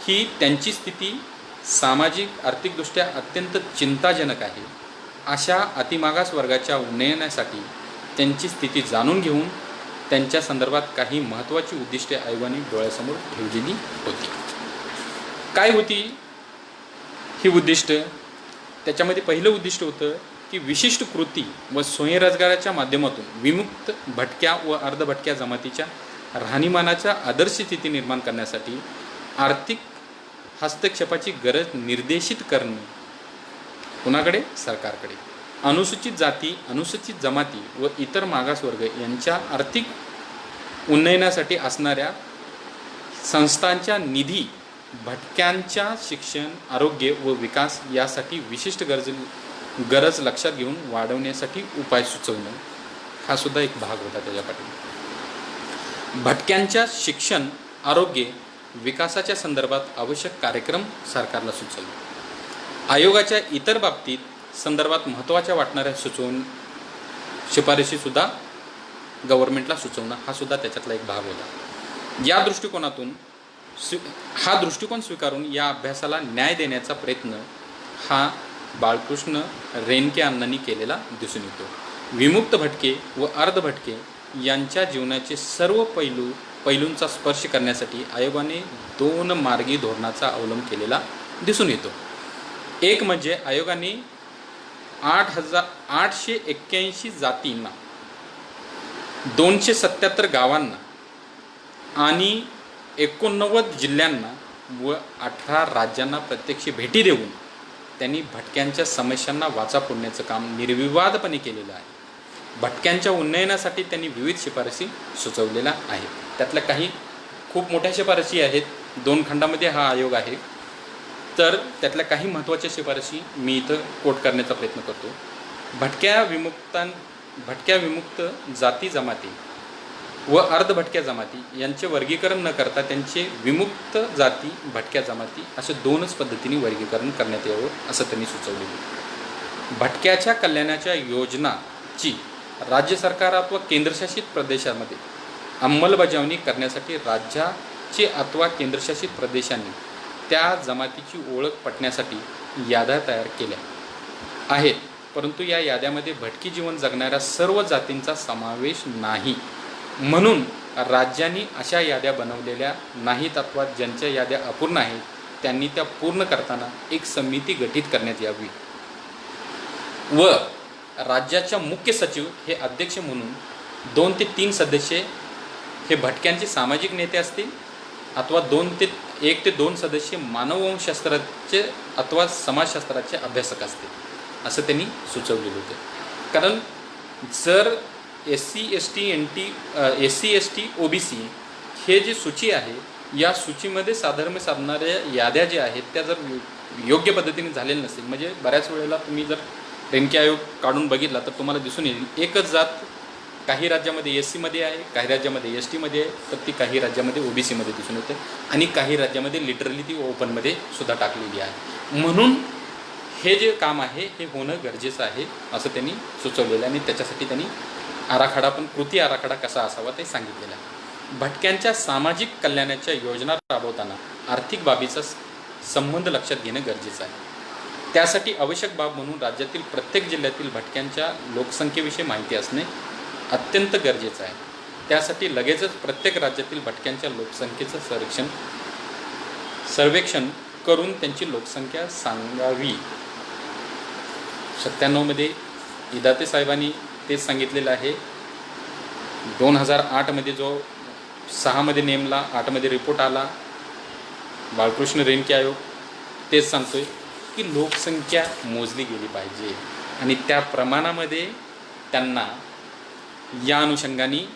ही त्यांची स्थिती सामाजिक आर्थिकदृष्ट्या अत्यंत चिंताजनक आहे. अशा अतिमागास वर्गाच्या उन्नयनासाठी त्यांची स्थिती जाणून घेऊन त्यांच्या संदर्भात काही महत्त्वाची उद्दिष्टे आयोगाने डोळ्यासमोर ठेवलेली होती. काय होती ही उद्दिष्ट? त्याच्यामध्ये पहिलं उद्दिष्ट होतं की विशिष्ट कृती व स्वयंरोजगाराच्या माध्यमातून विमुक्त भटक्या व अर्धभटक्या जमातीच्या राहणीमानाच्या आदर्श स्थिती निर्माण करण्यासाठी आर्थिक हस्तक्षेपाची गरज निर्देशित करणे. कुणाकडे? सरकारकडे. अनुसूचित जाती, अनुसूचित जमाती व इतर मागासवर्ग यांच्या आर्थिक उन्नयनासाठी असणाऱ्या संस्थांच्या निधी भटक्यांच्या शिक्षण, आरोग्य व विकास यासाठी विशिष्ट गरज लक्षात घेऊन वाढवण्यासाठी उपाय सुचवणं हा सुद्धा एक भाग होता त्याच्या पाठी. भटक्यांच्या शिक्षण, आरोग्य, विकासाच्या संदर्भात आवश्यक कार्यक्रम सरकारला सुचवले. आयोगाच्या इतर बाबतीत संदर्भात महत्त्वाच्या वाटणाऱ्या शिफारशीसुद्धा गव्हर्नमेंटला सुचवणं हा सुद्धा त्याच्यातला एक भाग होता. या दृष्टिकोनातून हा दृष्टिकोन स्वीकारून या अभ्यासाला न्याय देण्याचा प्रयत्न हा बाळकृष्ण रेणके अण्णांनी केलेला दिसून येतो. विमुक्त भटके व अर्धभटके यांच्या जीवनाचे सर्व पैलूंचा स्पर्श करण्यासाठी आयोगाने 2 मार्गी धोरणाचा अवलंब केलेला दिसून येतो. एक म्हणजे आयोगाने 881 जातींना, 277 गावांना आणि 89 जिल्ह्यांना व 18 राज्यांना प्रत्यक्ष भेटी देऊन त्यांनी भटक्यांच्या समस्यांना वाचा फोडण्याचं काम निर्विवादपणे केलेलं आहे. भटक्यांच्या उन्नयनासाठी त्यांनी विविध शिफारसी सुचवलेल्या आहेत. त्यातल्या काही खूप मोठ्या शिफारसी आहेत. 2 खंडामध्ये हा आयोग आहे. तर त्यातल्या काही महत्त्वाच्या शिफारसी मी इथं कोट करण्याचा प्रयत्न करतो. भटक्या विमुक्त जाती जमाती व अर्धभटक्या जमाती यांचे वर्गीकरण न करता त्यांचे विमुक्त जाती, भटक्या जमाती असे 2च पद्धतीने वर्गीकरण करण्यात यावं असं त्यांनी सुचवलेलं. भटक्याच्या कल्याणाच्या योजनाची राज्य सरकार अथवा केंद्रशासित प्रदेशामध्ये अंमलबजावणी करण्यासाठी राज्याचे अथवा केंद्रशासित प्रदेशांनी त्या जमातीची ओळख पटण्यासाठी याद्या तयार केल्या आहेत. परंतु या याद्यामध्ये भटकी जीवन जगणाऱ्या सर्व जातींचा समावेश नाही. म्हणून राज्यांनी अशा याद्या बनवलेल्या नाहीत अथवा ज्यांच्या याद्या अपूर्ण आहेत त्यांनी त्या पूर्ण करताना एक समिती गठीत करण्यात यावी व राज्याच्या मुख्य सचिव हे अध्यक्ष म्हणून 2 ते 3 सदस्य हे भटक्यांचे सामाजिक नेते असतील अथवा 1 ते 2 सदस्य मानववंशशास्त्राचे अथवा समाजशास्त्राचे अभ्यासक असतील असं त्यांनी सुचवलेलं होतं. कारण जर SC ST OBC हे जे सूची आहे या सूचीमध्ये साधर्म्य साधणाऱ्या याद्या ज्या आहेत त्या जर योग्य पद्धतीने झालेल्या नसतील, म्हणजे बऱ्याच वेळेला तुम्ही जर रेणके आयोग काढून बघितला तर तुम्हाला दिसून येईल एकच जात काही राज्यामध्ये SC मध्ये आहे, काही राज्यामध्ये ST मध्ये आहे, तर ती काही राज्यामध्ये OBC मध्ये दिसून येते आणि काही राज्यामध्ये लिटरली ती ओपनमध्ये सुद्धा टाकलेली आहे. म्हणून हे जे काम आहे हे होणं गरजेचं आहे असं त्यांनी सुचवलेलं आहे आणि त्याच्यासाठी त्यांनी आराखडा पण कृती आराखडा कसा असावा ते सांगितलेलं आहे. भटक्यांच्या सामाजिक कल्याणाच्या योजना राबवताना आर्थिक बाबीचा संबंध लक्षात घेणं गरजेचं आहे. त्यासाठी आवश्यक बाब म्हणून राज्यातील प्रत्येक जिल्ह्यातील भटक्यांच्या लोकसंख्येविषयी माहिती असणे अत्यंत गरजेचं आहे. त्यासाठी लगेचच प्रत्येक राज्यातील भटक्यांच्या लोकसंख्येचं सर्वेक्षण करून त्यांची लोकसंख्या सांगावी. 97 मध्ये इदाते साहेबांनी तेच सांगितलेलं आहे. 2008 मध्ये जो 6 मध्ये नेमला, 8 मध्ये रिपोर्ट आला बाळकृष्ण रेणके आयोग तेच सांगतोय की लोकसंख्या मोजली गेली पाहिजे आणि त्या प्रमाणामध्ये त्यांना या अनुषंगाने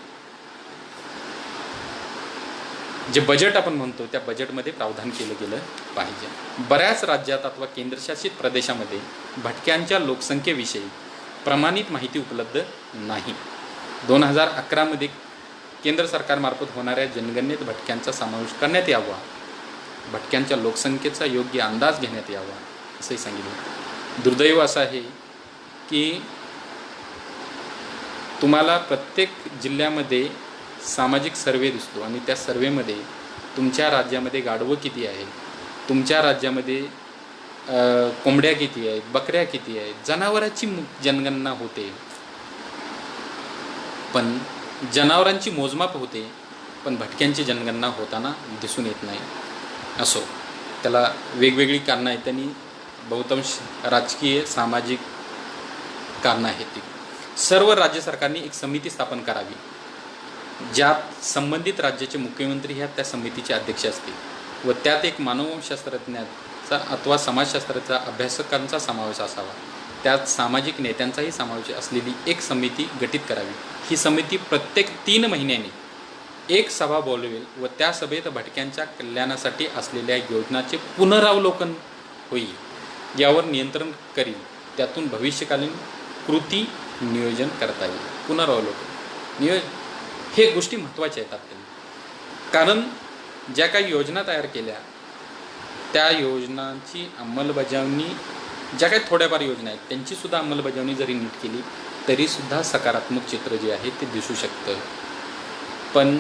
जे बजेट आपण म्हणतो त्या बजेटमध्ये प्रावधान केलं गेलं पाहिजे. बऱ्याच राज्यात अथवा केंद्रशासित प्रदेशामध्ये भटक्यांच्या लोकसंख्येविषयी प्रमाणित माहिती उपलब्ध नाही. 2011 मध्ये केंद्र सरकारमार्फत होणाऱ्या जनगणनेत भटक्यांचा समावेश करण्यात यावा, भटक्यांच्या लोकसंख्येचा योग्य अंदाज घेण्यात यावा असंही सांगितलं. दुर्दैव असं आहे की तुम्हाला प्रत्येक जिल्ह्यामध्ये सामाजिक सर्वे दिसतो आणि त्या सर्वेमध्ये तुमच्या राज्यामध्ये गाढवं किती आहे, तुमच्या राज्यामध्ये कोंबड्या किती आहेत, बकऱ्या किती आहेत, जनावरांची जनगणना होते पण जनावरांची मोजमाप होते पण भटक्यांची जनगणना होताना दिसून येत नाही. असो, त्याला वेगवेगळी कारणं आहेत. त्यांनी बहुतांश राजकीय सामाजिक कारणं आहेत. ती सर्व राज्य सरकारने एक समिती स्थापन करावी ज्यात संबंधित राज्याचे मुख्यमंत्री ह्या त्या समितीचे अध्यक्ष असतील व त्यात एक मानववंशशास्त्रज्ञाचा अथवा समाजशास्त्राचा अभ्यासकांचा समावेश असावा. त्यात सामाजिक नेत्यांचाही समावेश असलेली एक समिती गठीत करावी. ही समिती प्रत्येक 3 महिन्याने एक सभा बोलवेल व त्या सभेत भटक्यांच्या कल्याणासाठी असलेल्या योजनाचे पुनरावलोकन होईल, यावर नियंत्रण करील, त्यातून भविष्यकालीन कृती नियोजन करता येईल. पुनरावलोकन हे गोष्टी महत्त्वाच्या आहेत आपल्याला, कारण ज्या काही योजना तयार केल्या त्या योजनांची अंमलबजावणी, ज्या काही थोड्याफार योजना आहेत त्यांचीसुद्धा अंमलबजावणी जरी नीट केली तरीसुद्धा सकारात्मक चित्र जे आहे ते दिसू शकतं. पण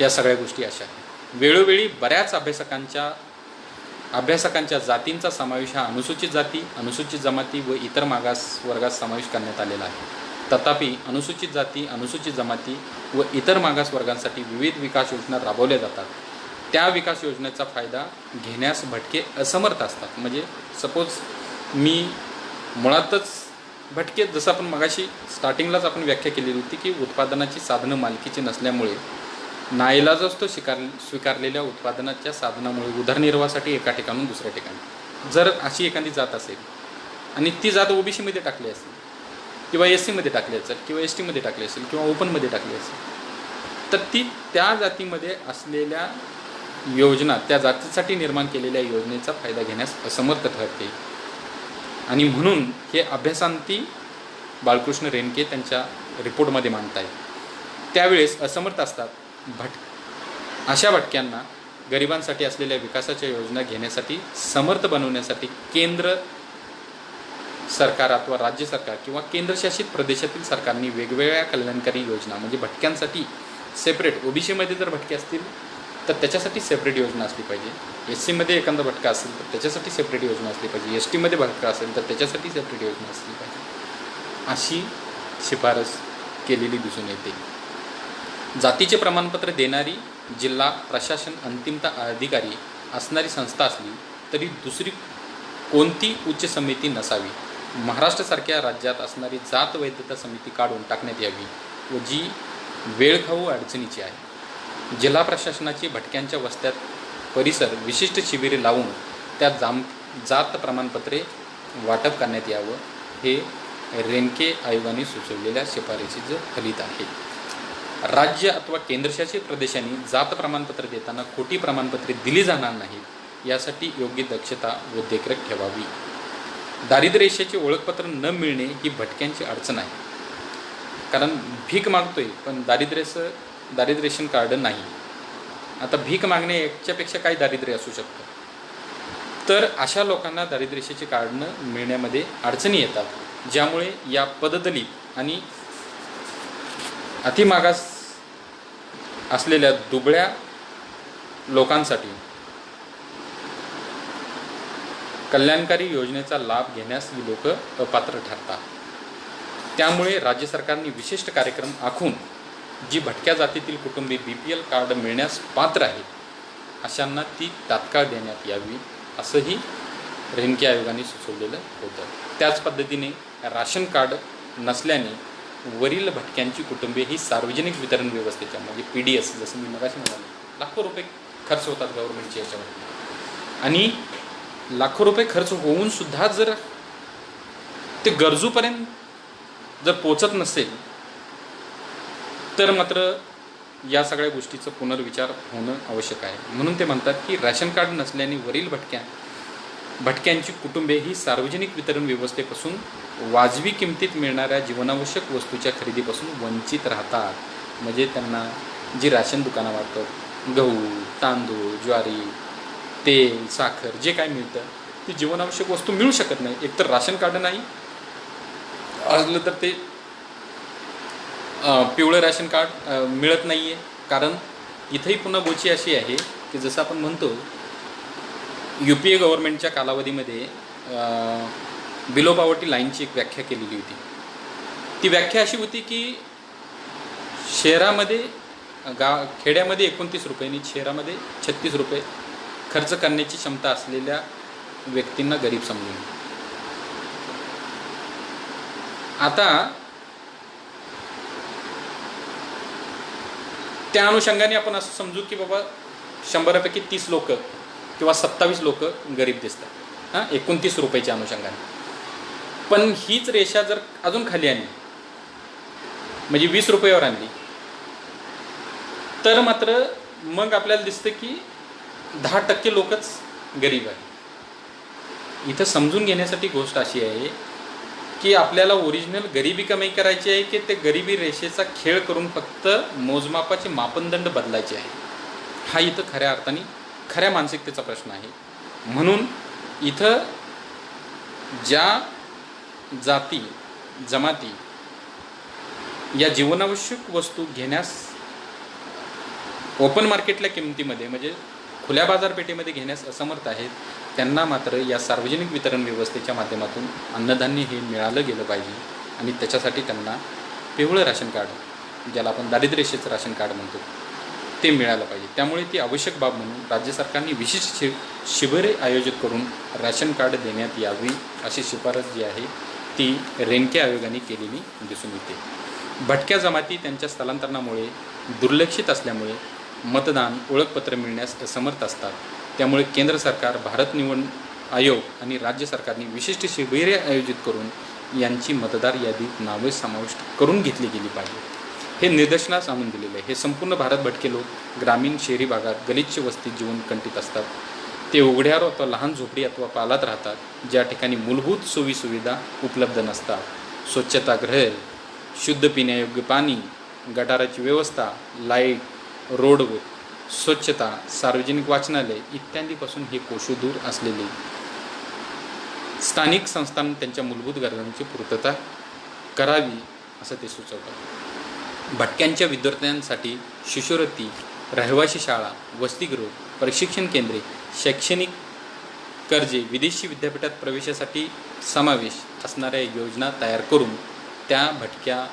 या सगळ्या गोष्टी अशा आहेत. वेळोवेळी बऱ्याच अभ्यासकांच्या जातींचा समावेश हा अनुसूचित जाती, अनुसूचित जमाती व इतर मागास वर्गात समावेश करण्यात आलेला आहे. तथापि अनुसूचित जाती, अनुसूचित जमाती व इतर मागास वर्गांसाठी विविध विकास योजना राबवल्या जातात. त्या विकास योजनेचा फायदा घेण्यास भटके असमर्थ असतात. म्हणजे सपोज मी मुळातच भटके, जसं आपण मगाशी स्टार्टिंगलाच आपण व्याख्या केलेली होती की उत्पादनाची साधनं मालकीची नसल्यामुळे नाईलाजाच तो स्वीकारलेल्या उत्पादनाच्या साधनामुळे उदरनिर्वाहासाठी एका ठिकाणून दुसऱ्या ठिकाणी जर अशी एखादी जात असेल आणि ती जात ओबीसीमध्ये टाकली असेल किंवा SCमध्ये टाकली असेल किंवा STमध्ये टाकली असेल किंवा ओपनमध्ये टाकली असेल, तर ती त्या जातीमध्ये असलेल्या योजना, त्या जातीसाठी निर्माण केलेल्या योजनेचा फायदा घेण्यास असमर्थ ठरते. आणि म्हणून हे अभ्यासांती बाळकृष्ण रेणके त्यांच्या रिपोर्टमध्ये मांडत आहेत. त्यावेळेस असमर्थ असतात. अशा भटक्यांना गरिबांसाठी असलेल्या विकासाच्या योजना घेण्यासाठी समर्थ बनवण्यासाठी केंद्र सरकार अथवा राज्य सरकार किंवा केंद्रशासित प्रदेशातील सरकारने वेगवेगळ्या कल्याणकारी योजना, म्हणजे भटक्यांसाठी सेपरेट, ओबीसीमध्ये जर भटके असतील तर त्याच्यासाठी सेपरेट योजना असली पाहिजे, SCमध्ये एखादा भटका असेल तर त्याच्यासाठी सेपरेट योजना असली पाहिजे, STमध्ये भटका असेल तर त्याच्यासाठी सेपरेट योजना असली पाहिजे, अशी शिफारस केलेली दिसून येते. जातीचे प्रमाणपत्र देणारी जिल्हा प्रशासन अंतिमतः अधिकारी असणारी संस्था असली तरी दुसरी कोणती उच्च समिती नसावी. महाराष्ट्रासारख्या राज्यात असणारी जात वैधता समिती काढून टाकण्यात यावी व जी वेळखाऊ अडचणीची आहे. जिल्हा प्रशासनाची भटक्यांच्या वस्त्यात परिसर विशिष्ट शिबिरे लावून त्यात जात प्रमाणपत्रे वाटप करण्यात यावं, हे रेणके आयोगाने सुचवलेल्या शिफारसीचं फलित आहे. राज्य अथवा केंद्रशासित प्रदेशांनी जात प्रमाणपत्र देताना खोटी प्रमाणपत्रे दिली जाणार नाहीत यासाठी योग्य दक्षता व देखरेख ठेवावी. दारिद्र्य रेषेचे ओळखपत्र न मिळणे ही भटक्यांची अडचण आहे. कारण भीक मागतोय पण दारिद्र्य रेशन कार्ड नाही. आता भीक मागणे याच्यापेक्षा काय दारिद्र्य असू शकतं. तर अशा लोकांना दारिद्र्य रेषेचे कार्ड न मिळण्यामध्ये अडचणी येतात, ज्यामुळे या पददलित आणि अतिमागास असलेल्या दुबळ्या लोकांसाठी कल्याणकारी योजनेचा लाभ घेण्यास ही लोक अपात्र ठरतात. त्यामुळे राज्य सरकारने विशिष्ट कार्यक्रम आखून जी भटक्या जातीतील कुटुंबे BPL कार्ड मिळण्यास पात्र आहेत अशांना ती तात्काळ देण्यात यावी, असंही रेणके आयोगाने सुचवलेलं होतं. त्याच पद्धतीने राशन कार्ड नसल्याने वरील भटक्यांची कुटुंबे ही सार्वजनिक वितरण व्यवस्थेच्या, म्हणजे PDS, जसं मी मगाशी म्हणालो, लाखो रुपये खर्च होतात गव्हर्नमेंटच्या याच्यावर, आणि लाखो रुपये खर्च होऊनसुद्धा जर ते गरजूपर्यंत जर पोचत नसेल तर मात्र या सगळ्या गोष्टीचं पुनर्विचार होणं आवश्यक आहे. म्हणून ते म्हणतात की राशन कार्ड नसल्याने वरील भटक्यांची कुटुंबे ही सार्वजनिक वितरण व्यवस्थेपासून वाजवी किमतीत मिळणाऱ्या जीवनावश्यक वस्तूच्या खरेदीपासून वंचित राहतात. म्हणजे त्यांना जी राशन दुकानं वाटतात, गहू, तांदूळ, ज्वारी, तेल, साखर, जे काय मिळतं ती जीवनावश्यक वस्तू मिळू शकत नाही. एकतर राशन कार्ड नाही असलं तर ते पिवळं राशन कार्ड मिळत नाही आहे. कारण इथंही पुन्हा गोची अशी आहे की जसं आपण म्हणतो UPA गव्हर्नमेंटच्या कालावधीमध्ये बिलो पॉवर्टी लाईनची एक व्याख्या केलेली होती. ती व्याख्या अशी होती की शहरामध्ये खेड्यामध्ये 29 रुपये आणि शहरामध्ये 36 रुपये खर्च करण्याची क्षमता असलेल्या व्यक्तींना गरीब समजून. आता त्या अनुषंगाने आपण असं समजू की बाबा 100पैकी 30 लोक किंवा 27 लोक गरीब दिसतात 29 रुपयाच्या अनुषंगाने. पण हीच रेषा जर अजून खाली आणली, म्हणजे 20 रुपयावर आणली तर मात्र मग आपल्याला दिसतं की 10% लोकच गरीब आहे. इथं समजून घेण्यासाठी गोष्ट अशी आहे की आपल्याला ओरिजिनल गरिबी कमी करायची आहे की ते गरिबी रेषेचा खेळ करून फक्त मोजमापाचे मापदंड बदलायचे आहे. हा इथं खऱ्या अर्थाने खऱ्या मानसिकतेचा प्रश्न आहे. म्हणून इथं ज्या जाती जमाती या जीवनावश्यक वस्तू घेण्यास ओपन मार्केटल्या किमतीमध्ये म्हणजे खुल्या बाजारपेठेमध्ये घेण्यास असमर्थ आहेत, त्यांना मात्र या सार्वजनिक वितरण व्यवस्थेच्या माध्यमातून अन्नधान्य हे मिळालं गेलं पाहिजे. आणि त्याच्यासाठी त्यांना पिवळं राशन कार्ड, ज्याला आपण दारिद्र्य रेषेचं राशन कार्ड म्हणतो, ते मिळालं पाहिजे. त्यामुळे ती आवश्यक बाब म्हणून राज्य सरकारने विशिष्ट शिबिरे आयोजित करून राशन कार्ड देण्यात यावी अशी शिफारस जी आहे ती रेणके आयोगाने केलेली दिसून येते. भटक्या जमाती त्यांच्या स्थलांतरणामुळे दुर्लक्षित असल्यामुळे मतदान ओळखपत्र मिळण्यास असमर्थ असतात. त्यामुळे केंद्र सरकार, भारत निवडणूक आयोग आणि राज्य सरकारने विशिष्ट शिबिरे आयोजित करून यांची मतदार यादीत नावे समाविष्ट करून घेतली गेली पाहिजे. हे निदर्शनास आणून दिलेलं आहे. हे संपूर्ण भारत भटके लोक ग्रामीण शहरी भागात गलिच्छ वस्तीत जीवन कंठित असतात. ते उघड्यावर अथवा लहान झोपडी अथवा पालात राहतात, ज्या ठिकाणी मूलभूत सोयीसुविधा उपलब्ध नसतात. स्वच्छतागृह, शुद्ध पिण्यायोग्य पाणी, गटाराची व्यवस्था, लाईट, रोड, स्वच्छता, सार्वजनिक वाचनालय इत्यादीपासून हे कोशो दूर असलेले स्थानिक संस्थांनी त्यांच्या मूलभूत गरजांची पूर्तता करावी असं ते सुचवतात. भटक्यांच्या विद्यार्थ्यांसाठी शिष्यवृत्ती, रहिवासी शाळा, वसतिगृह, प्रशिक्षण केंद्रे, शैक्षणिक कर्जे, विदेशी विद्यापीठात प्रवेशासाठी समावेश असणाऱ्या योजना तयार करून त्या भटक्या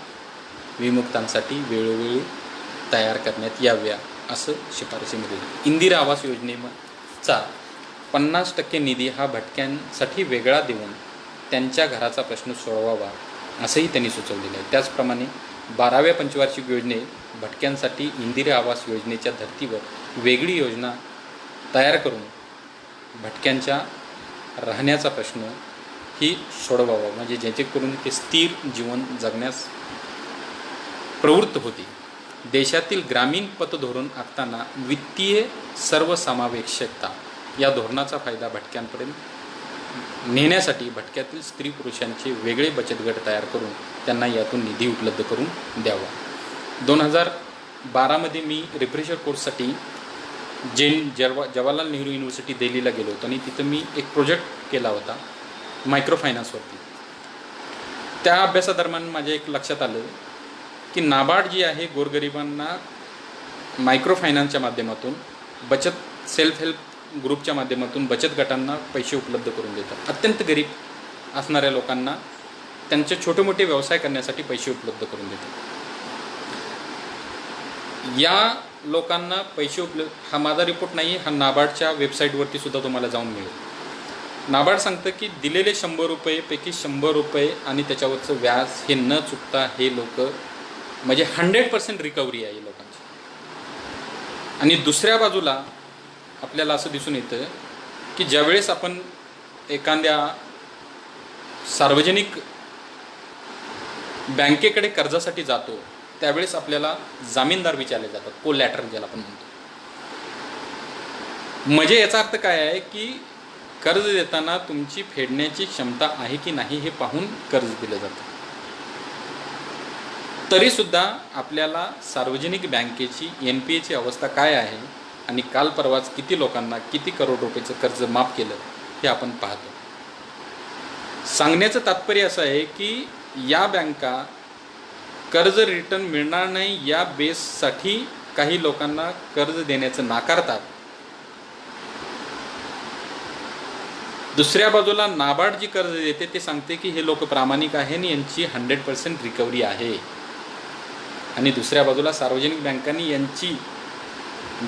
विमुक्तांसाठी वेळोवेळी तयार करण्यात याव्या असं शिफारसीमध्ये. इंदिरा आवास योजनेचा 50% निधी हा भटक्यांसाठी वेगळा देऊन त्यांच्या घराचा प्रश्न सोडवावा असंही त्यांनी सुचवलेलं आहे. त्याचप्रमाणे 12व्या पंचवार्षिक योजनेत भटक्यांसाठी इंदिरा आवास योजनेच्या धर्तीवर वेगळी योजना तयार करून भटक्यांच्या राहण्याचा प्रश्न ही सोडवावा, म्हणजे जेणेकरून ते स्थिर जीवन जगण्यास प्रवृत्त होते. देशातील ग्रामीण पतधोरण आखताना वित्तीय सर्वसमावेशकता या धोरणाचा फायदा भटक्यांपर्यंत नेण्यासाठी भटक्यातील स्त्री पुरुषांचे वेगळे बचत गट तयार करून त्यांना यातून निधी उपलब्ध करून द्यावा. 2012मध्ये मी रिफ्रेशर कोर्ससाठी जवाहरलाल नेहरू युनिव्हर्सिटी दिल्लीला गेलो होतो आणि तिथं मी एक प्रोजेक्ट केला होता मायक्रो फायनान्सवरती. त्या अभ्यासादरम्यान माझ्या एक लक्षात आलं की नाबार्ड जी आहे गोरगरिबांना मायक्रो फायनान्सच्या माध्यमातून बचत सेल्फ हेल्प ग्रुपच्या माध्यमातून बचत गटांना पैसे उपलब्ध करून देतात. अत्यंत गरीब असणाऱ्या लोकांना त्यांचे छोटे मोठे व्यवसाय करण्यासाठी पैसे उपलब्ध करून देतात. या लोकांना पैसे हा माझा रिपोर्ट नाही, हा नाबार्डच्या वेबसाईटवरती सुद्धा तुम्हाला जाऊन मिळेल. नाबार्ड सांगतं की दिलेले 100 रुपयेपैकी 100 रुपये आणि त्याच्यावरचं व्याज हे न चुकता हे लोक म्हणजे 100% रिकव्हरी आहे लोकांची. आणि दुसऱ्या बाजूला आपल्याला असं दिसून येतं की ज्यावेळेस आपण एखाद्या सार्वजनिक बँकेकडे कर्जासाठी जातो त्यावेळेस आपल्याला जामीनदार विचारले जातात, कोलॅटरल ज्याला आपण म्हणतो. म्हणजे याचा अर्थ काय आहे की कर्ज देताना तुमची फेडण्याची क्षमता आहे की नाही हे पाहून कर्ज दिलं जातं. तरीसुद्धा आपल्याला सार्वजनिक बँकेची NPAची अवस्था काय आहे आणि काल परवाच किती लोकांना किती करोड रुपयाचं कर्ज माफ केलं हे आपण पाहतो. सांगण्याचं तात्पर्य असं आहे की या बँका कर्ज रिटर्न मिळणार नाही या बेससाठी काही लोकांना कर्ज देण्याचं नाकारतात. दुसऱ्या बाजूला नाबार्ड जी कर्ज देते ते सांगते की हे लोक प्रामाणिक आहे आणि यांची 100% रिकव्हरी आहे. आणि दुसऱ्या बाजूला सार्वजनिक बँकांनी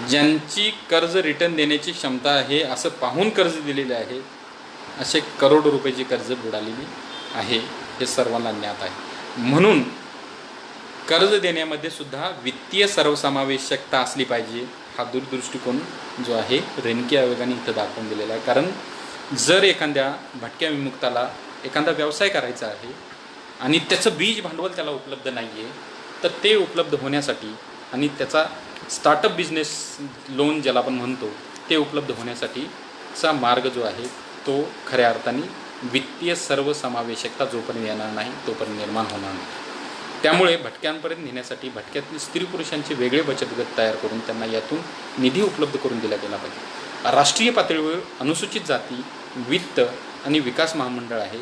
ज्यांची कर्ज रिटर्न देण्याची क्षमता आहे असं पाहून कर्ज दिलेले आहे. असे करोड रुपयाची कर्ज बुडालेली आहे, हे सर्वांना ज्ञात आहे. म्हणून कर्ज देण्यामध्ये सुद्धा वित्तीय सर्वसमावेशकता असली पाहिजे हा दूरदृष्टिकोन जो आहे रेणके आयोगाने इथं दाखवून दिलेला आहे. कारण जर एखाद्या भटक्या विमुक्ताला एखादा व्यवसाय करायचा आहे आणि त्याचं बीज भांडवल त्याला उपलब्ध नाही आहे तर ते उपलब्ध होण्यासाठी आणि त्याचा स्टार्टअप बिझनेस लोन ज्याला आपण म्हणतो ते उपलब्ध होण्यासाठीचा मार्ग जो आहे तो खऱ्या अर्थाने वित्तीय सर्वसमावेशकता जोपर्यंत येणार नाही तोपर्यंत निर्माण होणार नाही. त्यामुळे भटक्यांपर्यंत नेण्यासाठी भटक्यातील स्त्री पुरुषांचे वेगळे बचत गट तयार करून त्यांना यातून निधी उपलब्ध करून दिला गेला पाहिजे. राष्ट्रीय पातळीवर अनुसूचित जाती वित्त आणि विकास महामंडळ आहे,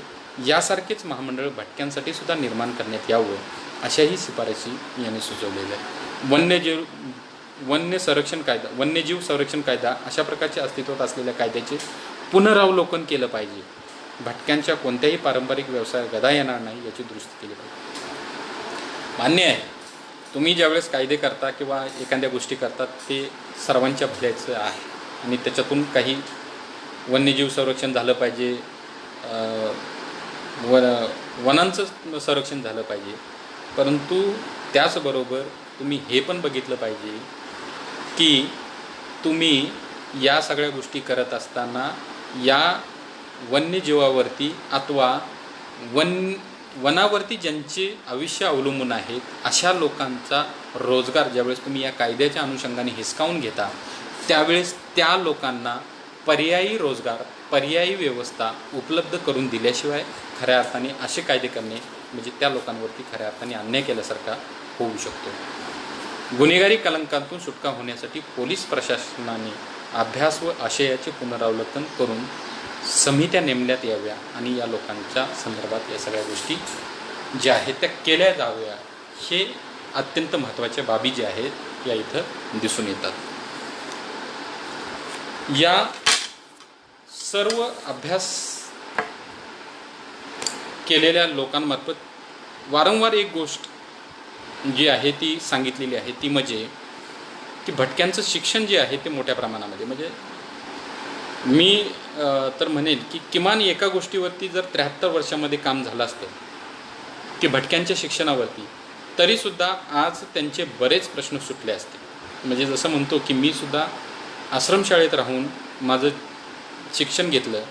यासारखेच महामंडळ भटक्यांसाठी सुद्धा निर्माण करण्यात यावं अशाही शिफारशी यांनी सुचवलेल्या आहे. वन्यजीव संरक्षण कायदा अशा प्रकारचे अस्तित्वात असलेल्या कायद्याचे पुनरावलोकन केलं पाहिजे. भटक्यांच्या कोणत्याही पारंपरिक व्यवसायात गदा येणार नाही याची दुरुस्ती केली पाहिजे. मान्य आहे, तुम्ही ज्यावेळेस कायदे करता किंवा एखाद्या गोष्टी करतात ते सर्वांच्या भल्याचं आहे आणि त्याच्यातून काही वन्यजीव संरक्षण झालं पाहिजे, वनांचं संरक्षण झालं पाहिजे, परंतु त्याचबरोबर तुम्ही हे पण बघितलं पाहिजे की तुम्ही या सगळ्या गोष्टी करत असताना या वन्यजीवावरती अथवा वनावरती ज्यांचे आयुष्य अवलंबून आहेत अशा लोकांचा रोजगार ज्यावेळेस तुम्ही या कायद्याच्या अनुषंगाने हिसकावून घेता त्यावेळेस त्या लोकांना पर्यायी रोजगार, पर्यायी व्यवस्था उपलब्ध करून दिल्याशिवाय खऱ्या अर्थाने असे कायदे करणे म्हणजे त्या लोकांवरती खऱ्या अर्थाने अन्याय केल्यासारखा होऊ शकतो. गुन्हेगारी कलंकातून सुटका होण्यासाठी पोलीस प्रशासनाने अभ्यास व आशयाचे पुनरावलोकन करून समित्या नेमण्यात याव्या आणि या लोकांच्या संदर्भात या सगळ्या गोष्टी ज्या आहेत त्या केल्या जाव्या. हे अत्यंत महत्त्वाच्या बाबी ज्या आहेत या इथं दिसून येतात. या सर्व अभ्यास केलेल्या लोकांमार्फत वारंवार एक गोष्ट जी आहे ती सांगितलेली आहे ती म्हणजे की भटक्यांचं शिक्षण जे आहे ते मोठ्या प्रमाणामध्ये म्हणजे मी तर म्हणेन की किमान एका गोष्टीवरती जर 73 वर्षामध्ये काम झालं असतं की भटक्यांच्या शिक्षणावरती तरीसुद्धा आज त्यांचे बरेच प्रश्न सुटले असते. म्हणजे जसं म्हणतो की मी सुद्धा आश्रमशाळेत राहून माझं शिक्षण घेतलं,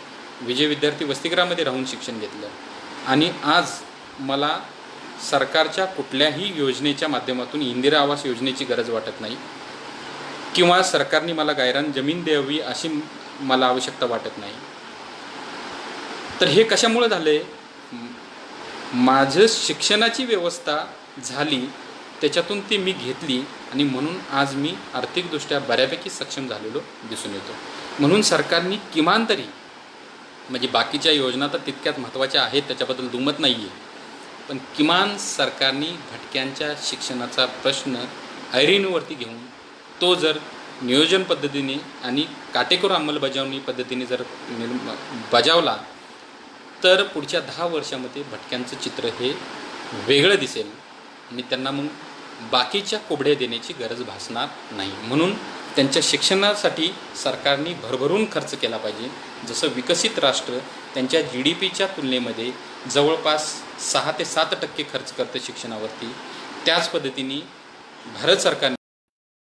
विजय विद्यार्थी वसतिगृहामध्ये राहून शिक्षण घेतलं आणि आज मला सरकारच्या कुठल्याही योजनेच्या माध्यमातून इंदिरा आवास योजनेची गरज वाटत नाही किंवा सरकारने मला गायरान जमीन द्यावी अशी मला आवश्यकता वाटत नाही. तर हे कशामुळे झाले? माझं शिक्षणाची व्यवस्था झाली त्याच्यातून ती मी घेतली आणि म्हणून आज मी आर्थिकदृष्ट्या बऱ्यापैकी सक्षम झालेलो दिसून येतो. म्हणून सरकारने किमान तरी म्हणजे बाकीच्या योजना तर तितक्याच महत्त्वाच्या आहेत त्याच्याबद्दल दुमत नाही आहे, पण किमान सरकारने भटक्यांच्या शिक्षणाचा प्रश्न ऐरणीवरती घेऊन तो जर नियोजन पद्धतीने आणि काटेकोर अंमलबजावणी पद्धतीने जर बजावला तर पुढच्या 10 वर्षामध्ये भटक्यांचं चित्र हे वेगळं दिसेल आणि त्यांना मग बाकीच्या कोबड्या देण्याची गरज भासणार नाही. म्हणून त्यांच्या शिक्षणासाठी सरकारने भरभरून खर्च केला पाहिजे. जसं विकसित राष्ट्र त्यांच्या GDPच्या तुलनेमध्ये जवळपास 6 ते 7% खर्च करतं शिक्षणावरती, त्याच पद्धतीने भारत सरकारने